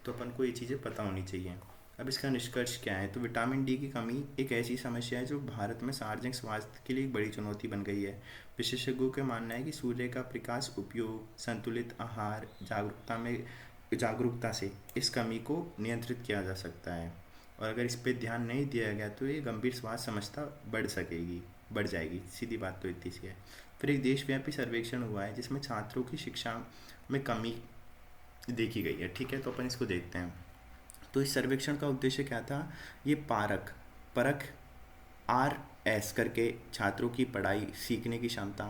तो अपन को ये चीज़ें पता होनी चाहिए। अब इसका निष्कर्ष क्या है, तो विटामिन डी की कमी एक ऐसी समस्या है जो भारत में सार्वजनिक स्वास्थ्य के लिए एक बड़ी चुनौती बन गई है। विशेषज्ञों का मानना है कि सूर्य का प्रकाश उपयोग, संतुलित आहार, जागरूकता से इस कमी को नियंत्रित किया जा सकता है, और अगर इस पर ध्यान नहीं दिया गया तो ये गंभीर स्वास्थ्य समस्या बढ़ जाएगी। सीधी बात तो इतनी सी है। फिर एक देशव्यापी सर्वेक्षण हुआ है जिसमें छात्रों की शिक्षा में कमी देखी गई है। ठीक है, तो अपन इसको देखते हैं। तो इस सर्वेक्षण का उद्देश्य क्या था, ये परख RS करके छात्रों की पढ़ाई, सीखने की क्षमता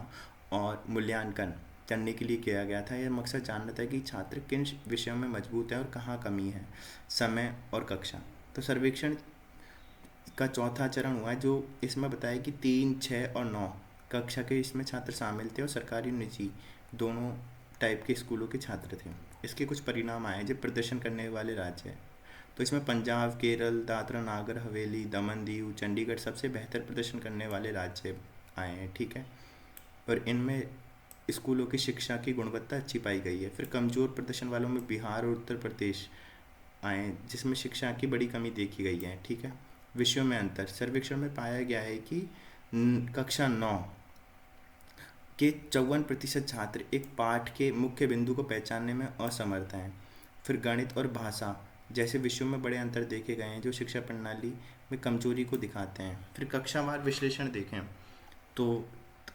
और मूल्यांकन करने के लिए किया गया था। यह मकसद जानना था कि छात्र किन विषयों में मजबूत है और कहाँ कमी है, समय और कक्षा। तो सर्वेक्षण का चौथा चरण हुआ है, जो इसमें बताया कि 3, 6 और 9 कक्षा के इसमें छात्र शामिल थे, और सरकारी और निजी दोनों टाइप के स्कूलों के छात्र थे। इसके कुछ परिणाम आए जब प्रदर्शन करने वाले राज्य हैं। तो इसमें पंजाब, केरल, दादरा नागर हवेली, दमन दीव, चंडीगढ़ सबसे बेहतर प्रदर्शन करने वाले राज्य आए हैं, ठीक है। और इनमें स्कूलों की शिक्षा की गुणवत्ता अच्छी पाई गई है। फिर कमज़ोर प्रदर्शन वालों में बिहार और उत्तर प्रदेश आए, जिसमें शिक्षा की बड़ी कमी देखी गई है, ठीक है। विषयों में अंतर सर्वेक्षण में पाया गया है कि कक्षा 9 के 54% छात्र एक पाठ के मुख्य बिंदु को पहचानने में असमर्थ हैं। फिर गणित और भाषा जैसे विषयों में बड़े अंतर देखे गए हैं जो शिक्षा प्रणाली में कमजोरी को दिखाते हैं। फिर कक्षावार विश्लेषण देखें तो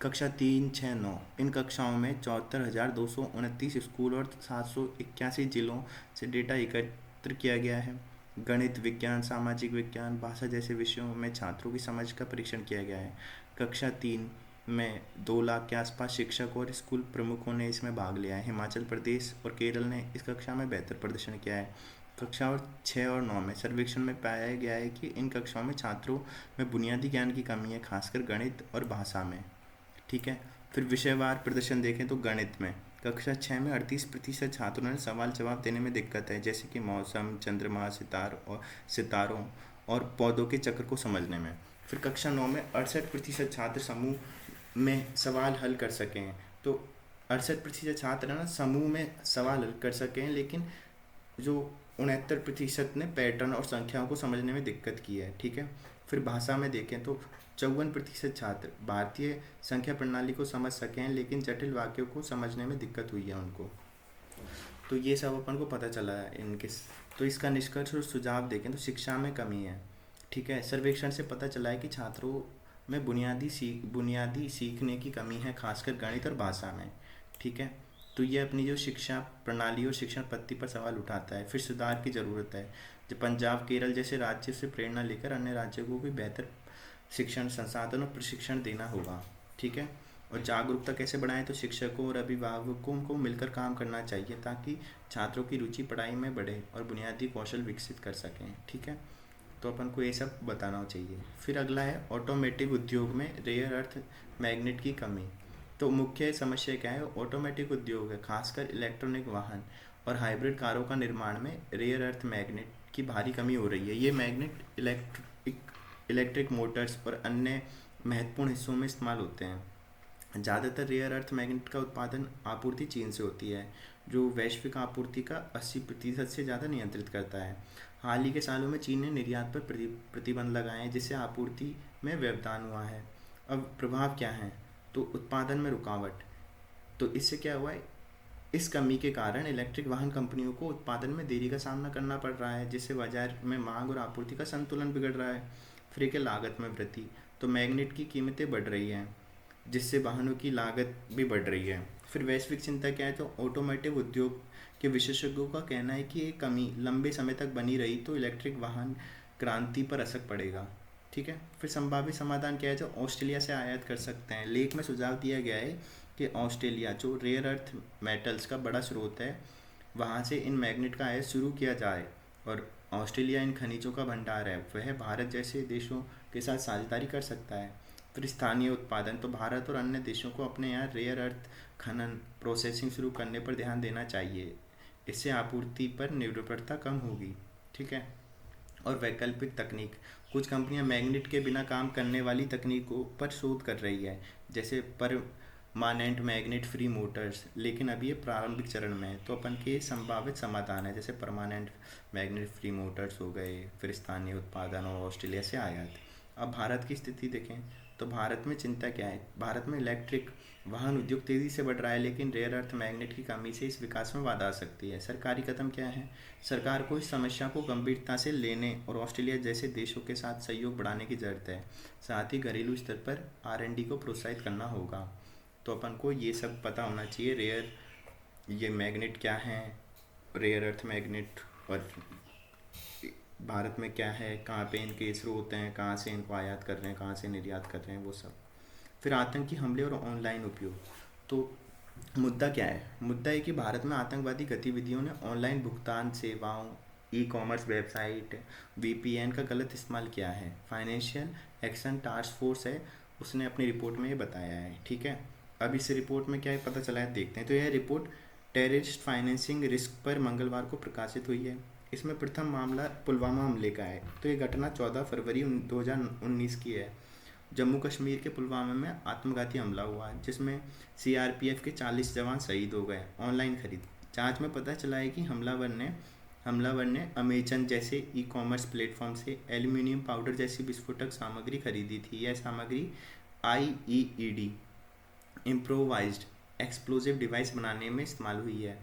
कक्षा 3, 6, 9 इन कक्षाओं में 74,229 स्कूल और 781 जिलों से डेटा एकत्र किया गया है। गणित, विज्ञान, सामाजिक विज्ञान, भाषा जैसे विषयों में छात्रों की समझ का परीक्षण किया गया है। कक्षा 3 में 2 लाख के आसपास शिक्षक और स्कूल प्रमुखों ने इसमें भाग लिया है। हिमाचल प्रदेश और केरल ने इस कक्षा में बेहतर प्रदर्शन किया है। कक्षा और 6 और 9 में सर्वेक्षण में पाया गया है कि इन कक्षाओं में छात्रों में बुनियादी ज्ञान की कमी है, खासकर गणित और भाषा में, ठीक है। फिर विषयवार प्रदर्शन देखें तो गणित में कक्षा 6 में 38% छात्रों ने सवाल जवाब देने में दिक्कत है, जैसे कि मौसम, चंद्रमा, सितारों और पौधों के चक्र को समझने में। फिर कक्षा 9 में 68% छात्र समूह में सवाल हल कर सकें। तो 68% छात्र ना समूह में सवाल हल कर सकें, लेकिन जो 69% ने पैटर्न और संख्याओं को समझने में दिक्कत की है, ठीक है। फिर भाषा में देखें तो 54% छात्र भारतीय संख्या प्रणाली को समझ सकें, लेकिन जटिल वाक्यों को समझने में दिक्कत हुई है उनको। तो ये सब अपन को पता चला है इनके। तो इसका निष्कर्ष और सुझाव देखें तो शिक्षा में कमी है, ठीक है। सर्वेक्षण से पता चला है कि छात्रों में बुनियादी सीखने की कमी है, खासकर गणित और भाषा में, ठीक है। तो ये अपनी जो शिक्षा प्रणाली और शिक्षण पद्धति पर सवाल उठाता है। फिर सुधार की ज़रूरत है। जो पंजाब, केरल जैसे राज्य से प्रेरणा लेकर अन्य राज्यों को भी बेहतर शिक्षण संसाधन और प्रशिक्षण देना होगा, ठीक है। और जागरूकता कैसे बढ़ाएं तो शिक्षकों और अभिभावकों को मिलकर काम करना चाहिए ताकि छात्रों की रुचि पढ़ाई में बढ़े और बुनियादी कौशल विकसित कर सकें, ठीक है। तो अपन को ये सब बताना चाहिए। फिर अगला है ऑटोमेटिव उद्योग में रेयर अर्थ मैग्नेट की कमी। तो मुख्य समस्या क्या है? ऑटोमेटिक उद्योग है, खासकर इलेक्ट्रॉनिक वाहन और हाइब्रिड कारों का निर्माण में रेयर अर्थ मैग्नेट की भारी कमी हो रही है। ये मैग्नेट इलेक्ट्रिक मोटर्स और अन्य महत्वपूर्ण हिस्सों में इस्तेमाल होते हैं। ज़्यादातर रेयर अर्थ मैग्नेट का उत्पादन आपूर्ति चीन से होती है, जो वैश्विक आपूर्ति का 80% से ज़्यादा नियंत्रित करता है। हाल ही के सालों में चीन ने निर्यात पर प्रतिबंध लगाए हैं, जिससे आपूर्ति में व्यवधान हुआ है। अब प्रभाव क्या है? तो उत्पादन में रुकावट। तो इससे क्या हुआ है? इस कमी के कारण इलेक्ट्रिक वाहन कंपनियों को उत्पादन में देरी का सामना करना पड़ रहा है, जिससे बाजार में मांग और आपूर्ति का संतुलन बिगड़ रहा है। फिर के लागत में वृद्धि। तो मैग्नेट की कीमतें बढ़ रही हैं, जिससे वाहनों की लागत भी बढ़ रही है। फिर वैश्विक चिंता क्या है? तो ऑटोमोटिव उद्योग के विशेषज्ञों का कहना है कि ये कमी लंबे समय तक बनी रही तो इलेक्ट्रिक वाहन क्रांति पर असर पड़ेगा, ठीक है। फिर संभावित समाधान क्या है? जो ऑस्ट्रेलिया से आयात कर सकते हैं। लेख में सुझाव दिया गया है कि ऑस्ट्रेलिया, जो रेयर अर्थ मेटल्स का बड़ा स्रोत है, वहाँ से इन मैग्नेट का आयात शुरू किया जाए। और ऑस्ट्रेलिया इन खनिजों का भंडार है, वह भारत जैसे देशों के साथ साझेदारी कर सकता है। फिर स्थानीय उत्पादन। तो भारत और अन्य देशों को अपने यहाँ रेयर अर्थ खनन प्रोसेसिंग शुरू करने पर ध्यान देना चाहिए। इससे आपूर्ति पर निर्भरता कम होगी, ठीक है। और वैकल्पिक तकनीक। कुछ कंपनियां मैग्नेट के बिना काम करने वाली तकनीकों पर शोध कर रही है, जैसे परमानेंट मैग्नेट फ्री मोटर्स, लेकिन अभी ये प्रारंभिक चरण में है। तो अपन के संभावित समाधान है, जैसे परमानेंट मैग्नेट फ्री मोटर्स हो गए, फिर स्थानीय उत्पादन और ऑस्ट्रेलिया से आयात। अब भारत की स्थिति देखें तो भारत में चिंता क्या है? भारत में इलेक्ट्रिक वाहन उद्योग तेज़ी से बढ़ रहा है, लेकिन रेयर अर्थ मैग्नेट की कमी से इस विकास में बाधा आ सकती है। सरकारी कदम क्या है? सरकार को इस समस्या को गंभीरता से लेने और ऑस्ट्रेलिया जैसे देशों के साथ सहयोग बढ़ाने की ज़रूरत है। साथ ही घरेलू स्तर पर R&D को प्रोत्साहित करना होगा। तो अपन को ये सब पता होना चाहिए, ये मैग्नेट क्या है, रेयर अर्थ मैग्नेट, और भारत में क्या है, कहाँ पे इनके स्रोत हैं, कहाँ से इनको आयात कर रहे हैं, कहाँ से निर्यात कर रहे हैं, वो सब। फिर आतंकी हमले और ऑनलाइन उपयोग। तो मुद्दा क्या है? मुद्दा है कि भारत में आतंकवादी गतिविधियों ने ऑनलाइन भुगतान सेवाओं, ई-कॉमर्स वेबसाइट, VPN का गलत इस्तेमाल किया है। फाइनेंशियल एक्शन टास्क फोर्स है, उसने अपनी रिपोर्ट में ये बताया है, ठीक है। अब इस रिपोर्ट में क्या पता चला है देखते हैं। तो यह रिपोर्ट टेररिस्ट फाइनेंसिंग रिस्क पर मंगलवार को प्रकाशित हुई है। इसमें प्रथम मामला पुलवामा हमले का है। तो ये घटना 14 फरवरी 2019 की है। जम्मू कश्मीर के पुलवामा में आत्मघाती हमला हुआ जिसमें सीआरपीएफ के 40 जवान शहीद हो गए। ऑनलाइन खरीद, जांच में पता चला है कि हमलावर ने अमेजन जैसे ई कॉमर्स प्लेटफॉर्म से एल्यूमिनियम पाउडर जैसी विस्फोटक सामग्री खरीदी थी। यह सामग्री आईईडी इम्प्रोवाइज्ड एक्सप्लोजिव डिवाइस बनाने में इस्तेमाल हुई है।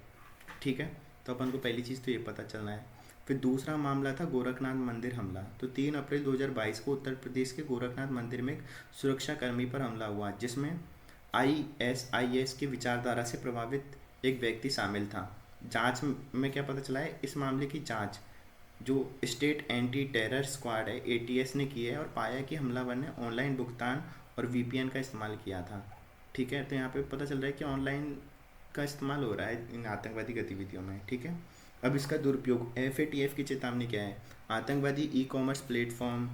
ठीक है, तो अपन को पहली चीज़ तो ये पता चलना है। फिर दूसरा मामला था गोरखनाथ मंदिर हमला। तो 3 अप्रैल 2022 को उत्तर प्रदेश के गोरखनाथ मंदिर में एक सुरक्षाकर्मी पर हमला हुआ जिसमें आईएसआईएस की विचारधारा से प्रभावित एक व्यक्ति शामिल था। जांच में क्या पता चला है, इस मामले की जांच जो स्टेट एंटी टेरर स्क्वाड है एटीएस ने की है और पाया कि हमलावर ने ऑनलाइन भुगतान और वीपीएन का इस्तेमाल किया था। ठीक है, तो यहाँ पे पता चल रहा है कि ऑनलाइन का इस्तेमाल हो रहा है इन आतंकवादी गतिविधियों में। ठीक है, अब इसका दुरुपयोग, एफएटीएफ की चेतावनी क्या है? आतंकवादी e commerce platform,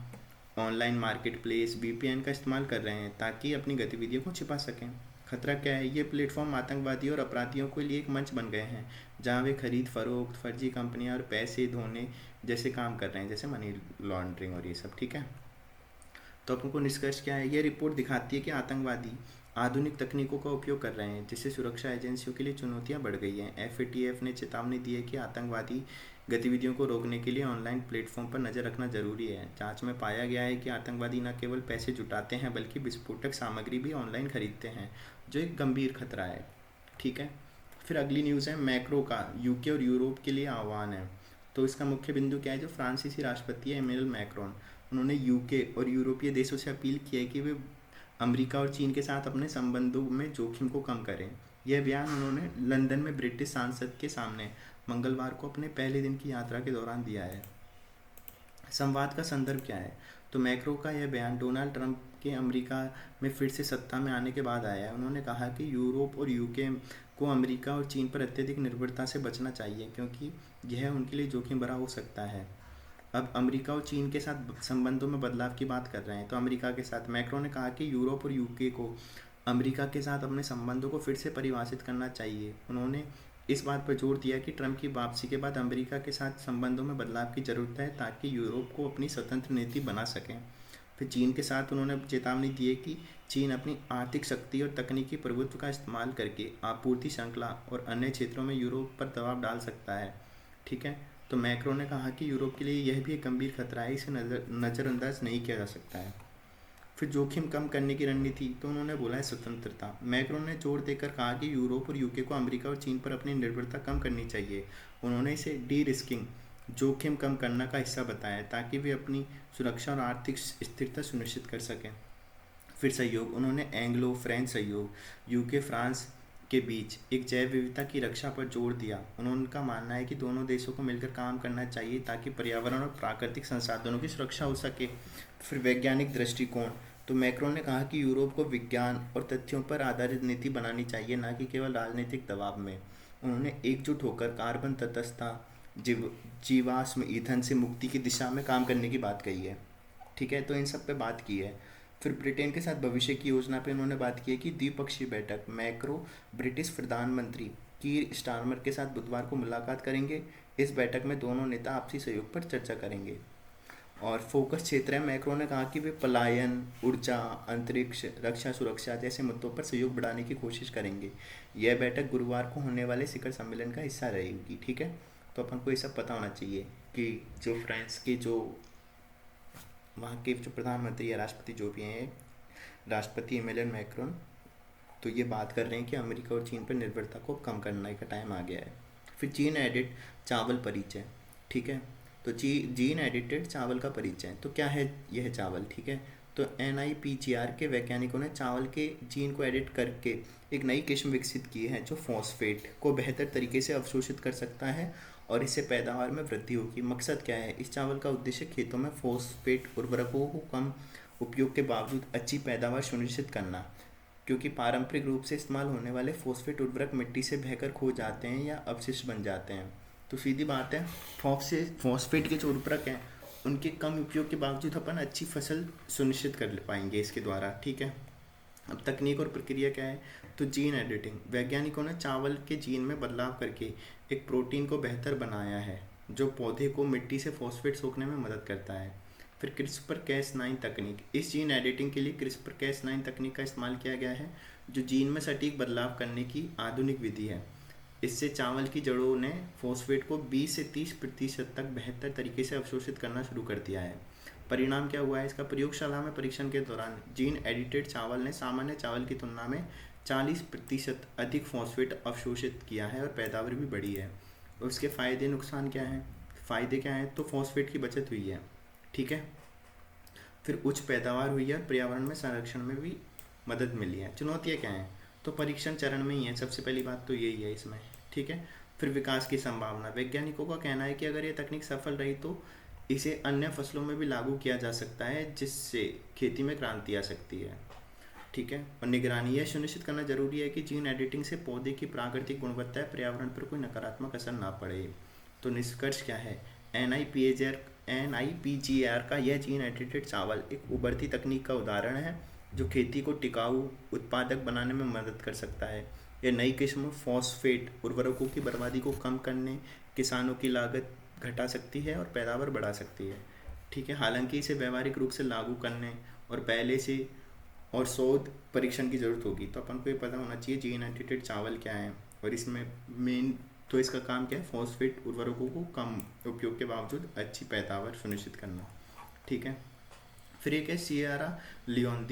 online market place, VPN का इस्तेमाल कर रहे हैं ताकि अपनी गतिविधियों को छिपा सकें। खतरा क्या है? ये प्लेटफॉर्म आतंकवादियों और अपराधियों के लिए एक मंच बन गए हैं जहाँ वे खरीद फरोख्त, फर्जी कंपनियाँ और पैसे धोने जैसे काम कर रहे हैं, जैसे मनी लॉन्ड्रिंग और ये सब। ठीक है, तो अपन को निष्कर्ष क्या है? ये रिपोर्ट दिखाती है कि आतंकवादी आधुनिक तकनीकों का उपयोग कर रहे हैं जिससे सुरक्षा एजेंसियों के लिए चुनौतियां बढ़ गई हैं। एफएटीएफ ने चेतावनी दी है कि आतंकवादी गतिविधियों को रोकने के लिए ऑनलाइन प्लेटफॉर्म पर नज़र रखना जरूरी है। जांच में पाया गया है कि आतंकवादी न केवल पैसे जुटाते हैं बल्कि विस्फोटक सामग्री भी ऑनलाइन खरीदते हैं, जो एक गंभीर खतरा है। ठीक है, फिर अगली न्यूज़ है मैक्रो का यूके और यूरोप के लिए आह्वान है। तो इसका मुख्य बिंदु क्या है? जो फ्रांसीसी राष्ट्रपति है इमैनुअल मैक्रोन, उन्होंने यूके और यूरोपीय देशों से अपील की है कि वे अमेरिका और चीन के साथ अपने संबंधों में जोखिम को कम करें। यह बयान उन्होंने लंदन में ब्रिटिश सांसद के सामने मंगलवार को अपने पहले दिन की यात्रा के दौरान दिया है। संवाद का संदर्भ क्या है? तो मैक्रो का यह बयान डोनाल्ड ट्रंप के अमेरिका में फिर से सत्ता में आने के बाद आया है। उन्होंने कहा कि यूरोप और यूके को अमेरिका और चीन पर अत्यधिक निर्भरता से बचना चाहिए क्योंकि यह उनके लिए जोखिम भरा हो सकता है। अब अमेरिका और चीन के साथ संबंधों में बदलाव की बात कर रहे हैं। तो अमेरिका के साथ मैक्रो ने कहा कि यूरोप और यूके को अमेरिका के साथ अपने संबंधों को फिर से परिभाषित करना चाहिए। उन्होंने इस बात पर जोर दिया कि ट्रंप की वापसी के बाद अमेरिका के साथ संबंधों में बदलाव की ज़रूरत है ताकि यूरोप को अपनी स्वतंत्र नीति बना सकें। फिर चीन के साथ उन्होंने चेतावनी दी है कि चीन अपनी आर्थिक शक्ति और तकनीकी प्रभुत्व का इस्तेमाल करके आपूर्ति श्रृंखला और अन्य क्षेत्रों में यूरोप पर दबाव डाल सकता है। ठीक है, तो मैक्रो ने कहा कि यूरोप के लिए यह भी एक गंभीर खतरा है, इसे नज़रअंदाज नहीं किया जा सकता है। फिर जोखिम कम करने की रणनीति, तो उन्होंने बोला है स्वतंत्रता। मैक्रो ने जोर देकर कहा कि यूरोप और यूके को अमेरिका और चीन पर अपनी निर्भरता कम करनी चाहिए। उन्होंने इसे डी रिस्किंग, जोखिम कम करना का हिस्सा बताया ताकि वे अपनी सुरक्षा और आर्थिक स्थिरता सुनिश्चित कर सकें। फिर सहयोग, उन्होंने एंग्लो फ्रेंच सहयोग, यूके फ्रांस के बीच एक जैव विविधता की रक्षा पर जोर दिया। उनका मानना है कि दोनों देशों को मिलकर काम करना चाहिए ताकि पर्यावरण और प्राकृतिक संसाधनों की सुरक्षा हो सके। फिर वैज्ञानिक दृष्टिकोण, तो मैक्रोन ने कहा कि यूरोप को विज्ञान और तथ्यों पर आधारित नीति बनानी चाहिए, न कि केवल राजनीतिक दबाव में। उन्होंने एकजुट होकर कार्बन तटस्थता, जीवाश्म ईंधन से मुक्ति की दिशा में काम करने की बात कही है। ठीक है, तो इन सब पे बात की है। फिर ब्रिटेन के साथ भविष्य की योजना पे उन्होंने बात की है कि द्विपक्षीय बैठक, मैक्रो ब्रिटिश प्रधानमंत्री कीर स्टारमर के साथ बुधवार को मुलाकात करेंगे। इस बैठक में दोनों नेता आपसी सहयोग पर चर्चा करेंगे। और फोकस क्षेत्र है, मैक्रो ने कहा कि वे पलायन, ऊर्जा, अंतरिक्ष, रक्षा सुरक्षा जैसे मुद्दों पर सहयोग बढ़ाने की कोशिश करेंगे। यह बैठक गुरुवार को होने वाले शिखर सम्मेलन का हिस्सा रहेगी। ठीक है, तो अपन को ये सब पता होना चाहिए कि जो फ्रांस के जो वहाँ के जो प्रधानमंत्री या राष्ट्रपति जो भी हैं, राष्ट्रपति इमैनुअल मैक्रोन, तो ये बात कर रहे हैं कि अमेरिका और चीन पर निर्भरता को कम करने का टाइम आ गया है। फिर जीन एडिट चावल परिचय। ठीक है, तो जीन एडिटेड चावल का परिचय, तो क्या है यह चावल? ठीक है, तो NIPGR के वैज्ञानिकों ने चावल के जीन को एडिट करके एक नई किस्म विकसित की है जो फॉस्फेट को बेहतर तरीके से अवशोषित कर सकता है और इससे पैदावार में वृद्धि होगी। मकसद क्या है? इस चावल का उद्देश्य खेतों में फॉस्फेट उर्वरकों को कम उपयोग के बावजूद अच्छी पैदावार सुनिश्चित करना, क्योंकि पारंपरिक रूप से इस्तेमाल होने वाले फॉस्फेट उर्वरक मिट्टी से बहकर खो जाते हैं या अवशिष्ट बन जाते हैं। तो सीधी बात है, फॉस्फेट के जो उर्वरक हैं उनके कम उपयोग के बावजूद अपन अच्छी फसल सुनिश्चित कर पाएंगे इसके द्वारा। ठीक है, अब तकनीक और प्रक्रिया क्या है, तो जीन एडिटिंग, वैज्ञानिकों ने चावल के जीन में बदलाव करके एक प्रोटीन को बेहतर बनाया है जो पौधे को मिट्टी से फॉस्फेट सोखने में मदद करता है। फिर क्रिस्पर कैस नाइन तकनीक, इस जीन एडिटिंग के लिए क्रिस्पर कैस नाइन तकनीक का इस्तेमाल किया गया है जो जीन में सटीक बदलाव करने की आधुनिक विधि है। इससे चावल की जड़ों ने फॉस्फेट को 20 से 30% तक बेहतर तरीके से अवशोषित करना शुरू कर दिया है। परिणाम क्या हुआ है इसका, प्रयोगशाला में परीक्षण के दौरान जीन एडिटेड चावल ने सामान्य चावल की तुलना में 40% अधिक फॉस्फेट अवशोषित किया है और पैदावार भी बढ़ी है। और उसके फ़ायदे नुकसान क्या हैं, फ़ायदे क्या हैं, तो फॉस्फेट की बचत हुई है, ठीक है। फिर उच्च पैदावार हुई है और पर्यावरण में संरक्षण में भी मदद मिली है। चुनौतियाँ क्या हैं, तो परीक्षण चरण में ही है, सबसे पहली बात तो यही है इसमें, ठीक है। फिर विकास की संभावना, वैज्ञानिकों का कहना है कि अगर ये तकनीक सफल रही तो इसे अन्य फसलों में भी लागू किया जा सकता है जिससे खेती में क्रांति आ सकती है, ठीक है। और निगरानी, यह सुनिश्चित करना जरूरी है कि जीन एडिटिंग से पौधे की प्राकृतिक गुणवत्ता या पर्यावरण पर कोई नकारात्मक असर ना पड़े। तो निष्कर्ष क्या है, NIPGR का यह जीन एडिटेड चावल एक उभरती तकनीक का उदाहरण है जो खेती को टिकाऊ उत्पादक बनाने में मदद कर सकता है। यह नई किस्म फॉस्फेट उर्वरकों की बर्बादी को कम करने, किसानों की लागत घटा सकती है और पैदावार बढ़ा सकती है, ठीक है। हालांकि इसे व्यावहारिक रूप से लागू करने और पहले से और शोध परीक्षण की ज़रूरत होगी। तो अपन को ये पता होना चाहिए जीन एडिटेड चावल क्या है और इसमें मेन तो इसका काम क्या है, फॉस्फेट उर्वरकों को कम उपयोग के बावजूद अच्छी पैदावार सुनिश्चित करना, ठीक है। फिर एक है सिएरा लियोन,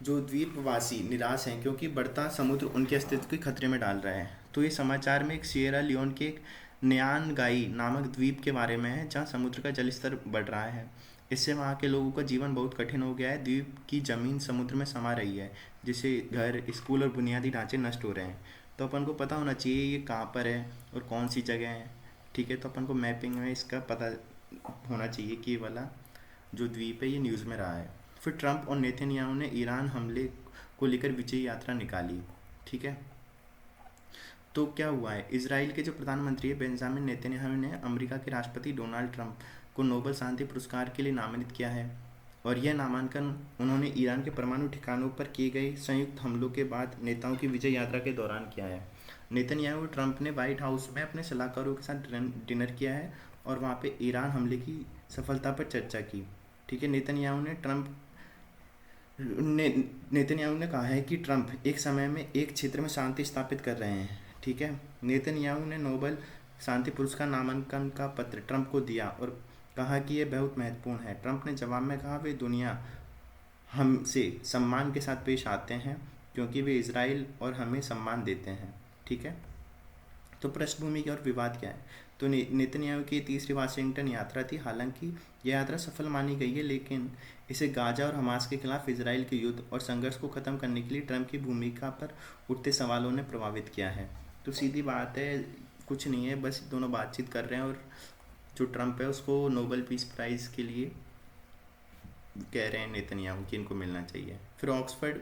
जो द्वीपवासी निराश हैं क्योंकि बढ़ता समुद्र उनके अस्तित्व के खतरे में डाल रहा है। तो ये समाचार में एक सिएरा लियोन के एक न्यानगाई नामक द्वीप के बारे में है जहाँ समुद्र का जल स्तर बढ़ रहा है। इससे वहाँ के लोगों का जीवन बहुत कठिन हो गया है। द्वीप की ज़मीन समुद्र में समा रही है जिससे घर, स्कूल और बुनियादी ढांचे नष्ट हो रहे हैं। तो अपन को पता होना चाहिए ये कहाँ पर है और कौन सी जगह है, ठीक है। तो अपन को मैपिंग में इसका पता होना चाहिए कि ये वाला जो द्वीप है ये न्यूज़ में रहा है। फिर ट्रंप और नेतन्याहू ने ईरान हमले को लेकर विजय यात्रा निकाली, ठीक है। तो क्या हुआ है, इजराइल के जो प्रधानमंत्री है बेंजामिन नेतन्याहू ने अमेरिका के राष्ट्रपति डोनाल्ड ट्रंप को नोबेल शांति पुरस्कार के लिए नामांकित किया है। और यह नामांकन उन्होंने ईरान के परमाणु ठिकानों पर किए गए संयुक्त हमलों के बाद नेताओं की विजय यात्रा के दौरान किया है। नेतन्याहू ट्रंप ने व्हाइट हाउस में अपने सलाहकारों के साथ डिनर किया है और वहाँ पे ईरान हमले की सफलता पर चर्चा की, ठीक है। नेतन्याहू ने कहा है कि ट्रंप एक समय में एक क्षेत्र में शांति स्थापित कर रहे हैं, ठीक है। नेतन्याहू ने नोबेल शांति पुरस्कार नामांकन का पत्र ट्रंप को दिया और कहा कि यह बहुत महत्वपूर्ण है। ट्रंप ने जवाब में कहा वे दुनिया हमसे सम्मान के साथ पेश आते हैं क्योंकि वे इजराइल और हमें सम्मान देते हैं, ठीक है। तो पृष्ठभूमि और विवाद क्या है, तो नेतन्याहू की तीसरी वाशिंगटन यात्रा थी। हालांकि यह यात्रा सफल मानी गई है लेकिन इसे गाजा और हमास के खिलाफ इजराइल के युद्ध और संघर्ष को ख़त्म करने के लिए ट्रंप की भूमिका पर उठते सवालों ने प्रभावित किया है। तो सीधी बात है, कुछ नहीं है, बस दोनों बातचीत कर रहे हैं और जो ट्रंप है उसको नोबेल पीस प्राइज़ के लिए कह रहे हैं नेतन्याहू कि इनको मिलना चाहिए। फिर Oxford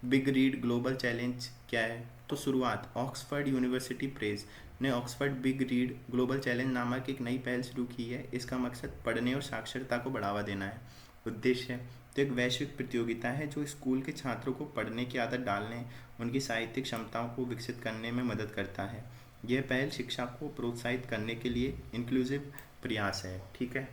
Big Read Global challenge क्या है, तो शुरुआत ऑक्सफर्ड यूनिवर्सिटी प्रेस ने Oxford Big Read Global challenge नामक एक नई पहल शुरू की है। इसका मकसद पढ़ने और साक्षरता को बढ़ावा देना है। उद्देश्य तो एक वैश्विक प्रतियोगिता है जो स्कूल के छात्रों को पढ़ने की आदत डालने, उनकी साहित्यिक क्षमताओं को विकसित करने में मदद करता है। यह पहल शिक्षा को प्रोत्साहित करने के लिए इंक्लूसिव प्रयास है, ठीक है।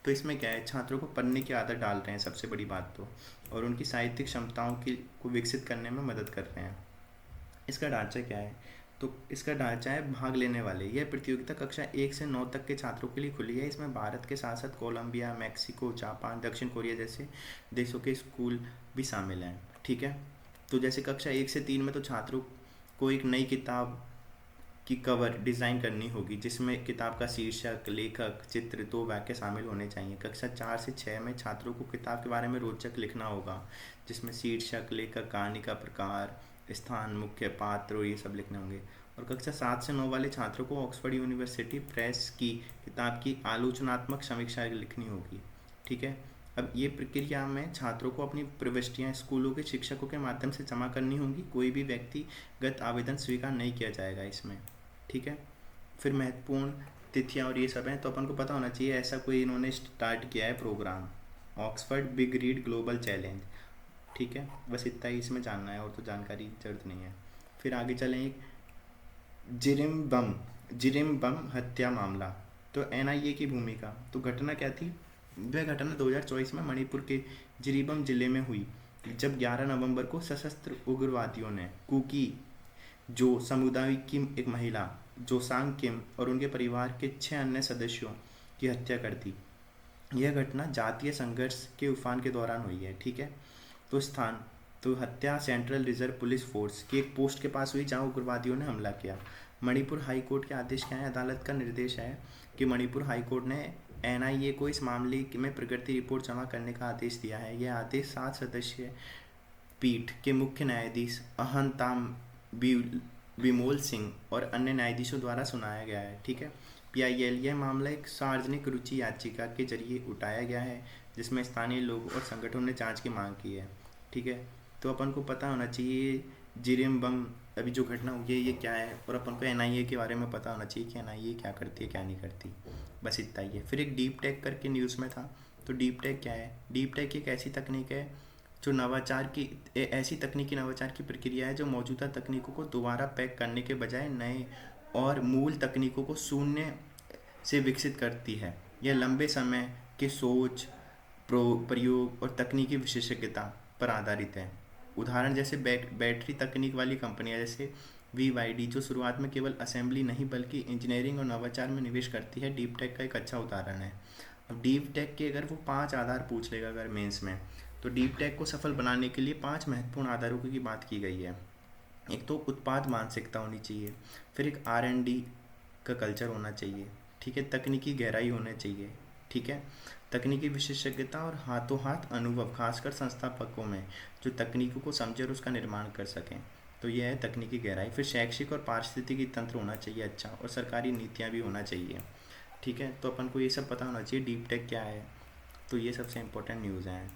तो इसमें क्या है, छात्रों को पढ़ने की आदत डाल रहे हैं सबसे बड़ी बात तो, और उनकी साहित्यिक क्षमताओं की को विकसित करने में मदद कर रहे हैं। इसका ढांचा क्या है, तो इसका ढांचा है भाग लेने वाले। यह प्रतियोगिता कक्षा 1 से 9 तक के छात्रों के लिए खुली है। इसमें भारत के साथ साथ कोलंबिया, मैक्सिको, जापान, दक्षिण कोरिया जैसे देशों के स्कूल भी शामिल हैं, ठीक है। तो जैसे कक्षा 1 से 3 में तो छात्रों को एक नई किताब की कवर डिज़ाइन करनी होगी जिसमें किताब का शीर्षक, लेखक, चित्र, 2 वाक्य शामिल होने चाहिए। कक्षा 4 से 6 में छात्रों को किताब के बारे में रोचक लिखना होगा जिसमें शीर्षक, लेखक, कहानी का प्रकार, स्थान, मुख्य पात्र और ये सब लिखने होंगे। और कक्षा 7 से 9 वाले छात्रों को ऑक्सफोर्ड यूनिवर्सिटी प्रेस की किताब की आलोचनात्मक समीक्षा लिखनी होगी, ठीक है। अब ये प्रक्रिया में छात्रों को अपनी प्रविष्टियाँ स्कूलों के शिक्षकों के माध्यम से जमा करनी होंगी। कोई भी व्यक्तिगत आवेदन स्वीकार नहीं किया जाएगा इसमें, ठीक है। फिर महत्वपूर्ण तिथियाँ और ये सब हैं, तो अपन को पता होना चाहिए ऐसा कोई इन्होंने स्टार्ट किया है programme, Oxford Big Read Global Challenge. ठीक है, बस इतना ही इसमें जानना है और तो जानकारी जरूरत नहीं है। फिर आगे चलें, जिरिम बम हत्या मामला। तो एनआईए की भूमिका, तो घटना क्या थी? वह घटना 2024 में मणिपुर के जिरीबम जिले में हुई, जब 11 नवंबर को सशस्त्र उग्रवादियों ने कुकी जो समुदाय की एक महिला जोसांग किम और उनके परिवार के 6 अन्य सदस्यों की हत्या कर दी। यह घटना जातीय संघर्ष के उफान के दौरान हुई है, ठीक है। तो स्थान, तो हत्या सेंट्रल रिजर्व पुलिस फोर्स की एक पोस्ट के पास हुई जहां उग्रवादियों ने हमला किया। मणिपुर हाई कोर्ट के आदेश क्या है? अदालत का निर्देश है कि मणिपुर हाई कोर्ट ने एनआईए को इस मामले में प्रगति रिपोर्ट जमा करने का आदेश दिया है। यह आदेश 7 सदस्यीय पीठ के मुख्य न्यायाधीश अहंताम विमोल सिंह और अन्य न्यायाधीशों द्वारा सुनाया गया है, ठीक है। पीआईएल, यह मामला एक सार्वजनिक रुचि याचिका के जरिए उठाया गया है जिसमें स्थानीय लोग और संगठनों ने जांच की मांग की है, ठीक है। तो अपन को पता होना चाहिए जिरेम बम अभी जो घटना हुई है ये क्या है, और अपन को एनआईए के बारे में पता होना चाहिए कि एनआईए क्या करती है क्या नहीं करती। बस इतना ही है। फिर एक डीप टेक करके न्यूज़ में था। तो डीप टेक क्या है? डीप टेक एक ऐसी तकनीक है जो ऐसी तकनीकी नवाचार की प्रक्रिया है जो मौजूदा तकनीकों को दोबारा पैक करने के बजाय नए और मूल तकनीकों को शून्य से विकसित करती है। यह लंबे समय के सोच, प्रयोग और तकनीकी विशेषज्ञता पर आधारित है। उदाहरण जैसे बैटरी तकनीक वाली कंपनियां जैसे BYD, जो शुरुआत में केवल असेंबली नहीं बल्कि इंजीनियरिंग और नवाचार में निवेश करती है, डीप टेक का एक अच्छा उदाहरण है। अब डीप टेक के अगर वो 5 आधार पूछ लेगा अगर मेंस में, तो डीप टेक को सफल बनाने के लिए 5 महत्वपूर्ण आधारों की बात की गई है। एक तो उत्पाद मानसिकता होनी चाहिए, फिर एक R&D का कल्चर होना चाहिए, ठीक है। तकनीकी गहराई होना चाहिए, ठीक है। तकनीकी विशेषज्ञता और हाथों हाथ अनुभव, खासकर संस्थापकों में जो तकनीकों को समझे और उसका निर्माण कर सकें। तो यह है तकनीकी गहराई। फिर शैक्षिक और पारिस्थितिकी तंत्र होना चाहिए अच्छा, और सरकारी नीतियाँ भी होना चाहिए, ठीक है। तो अपन को ये सब पता होना चाहिए डीप टेक क्या है। तो ये सबसे इम्पोर्टेंट न्यूज़ हैं।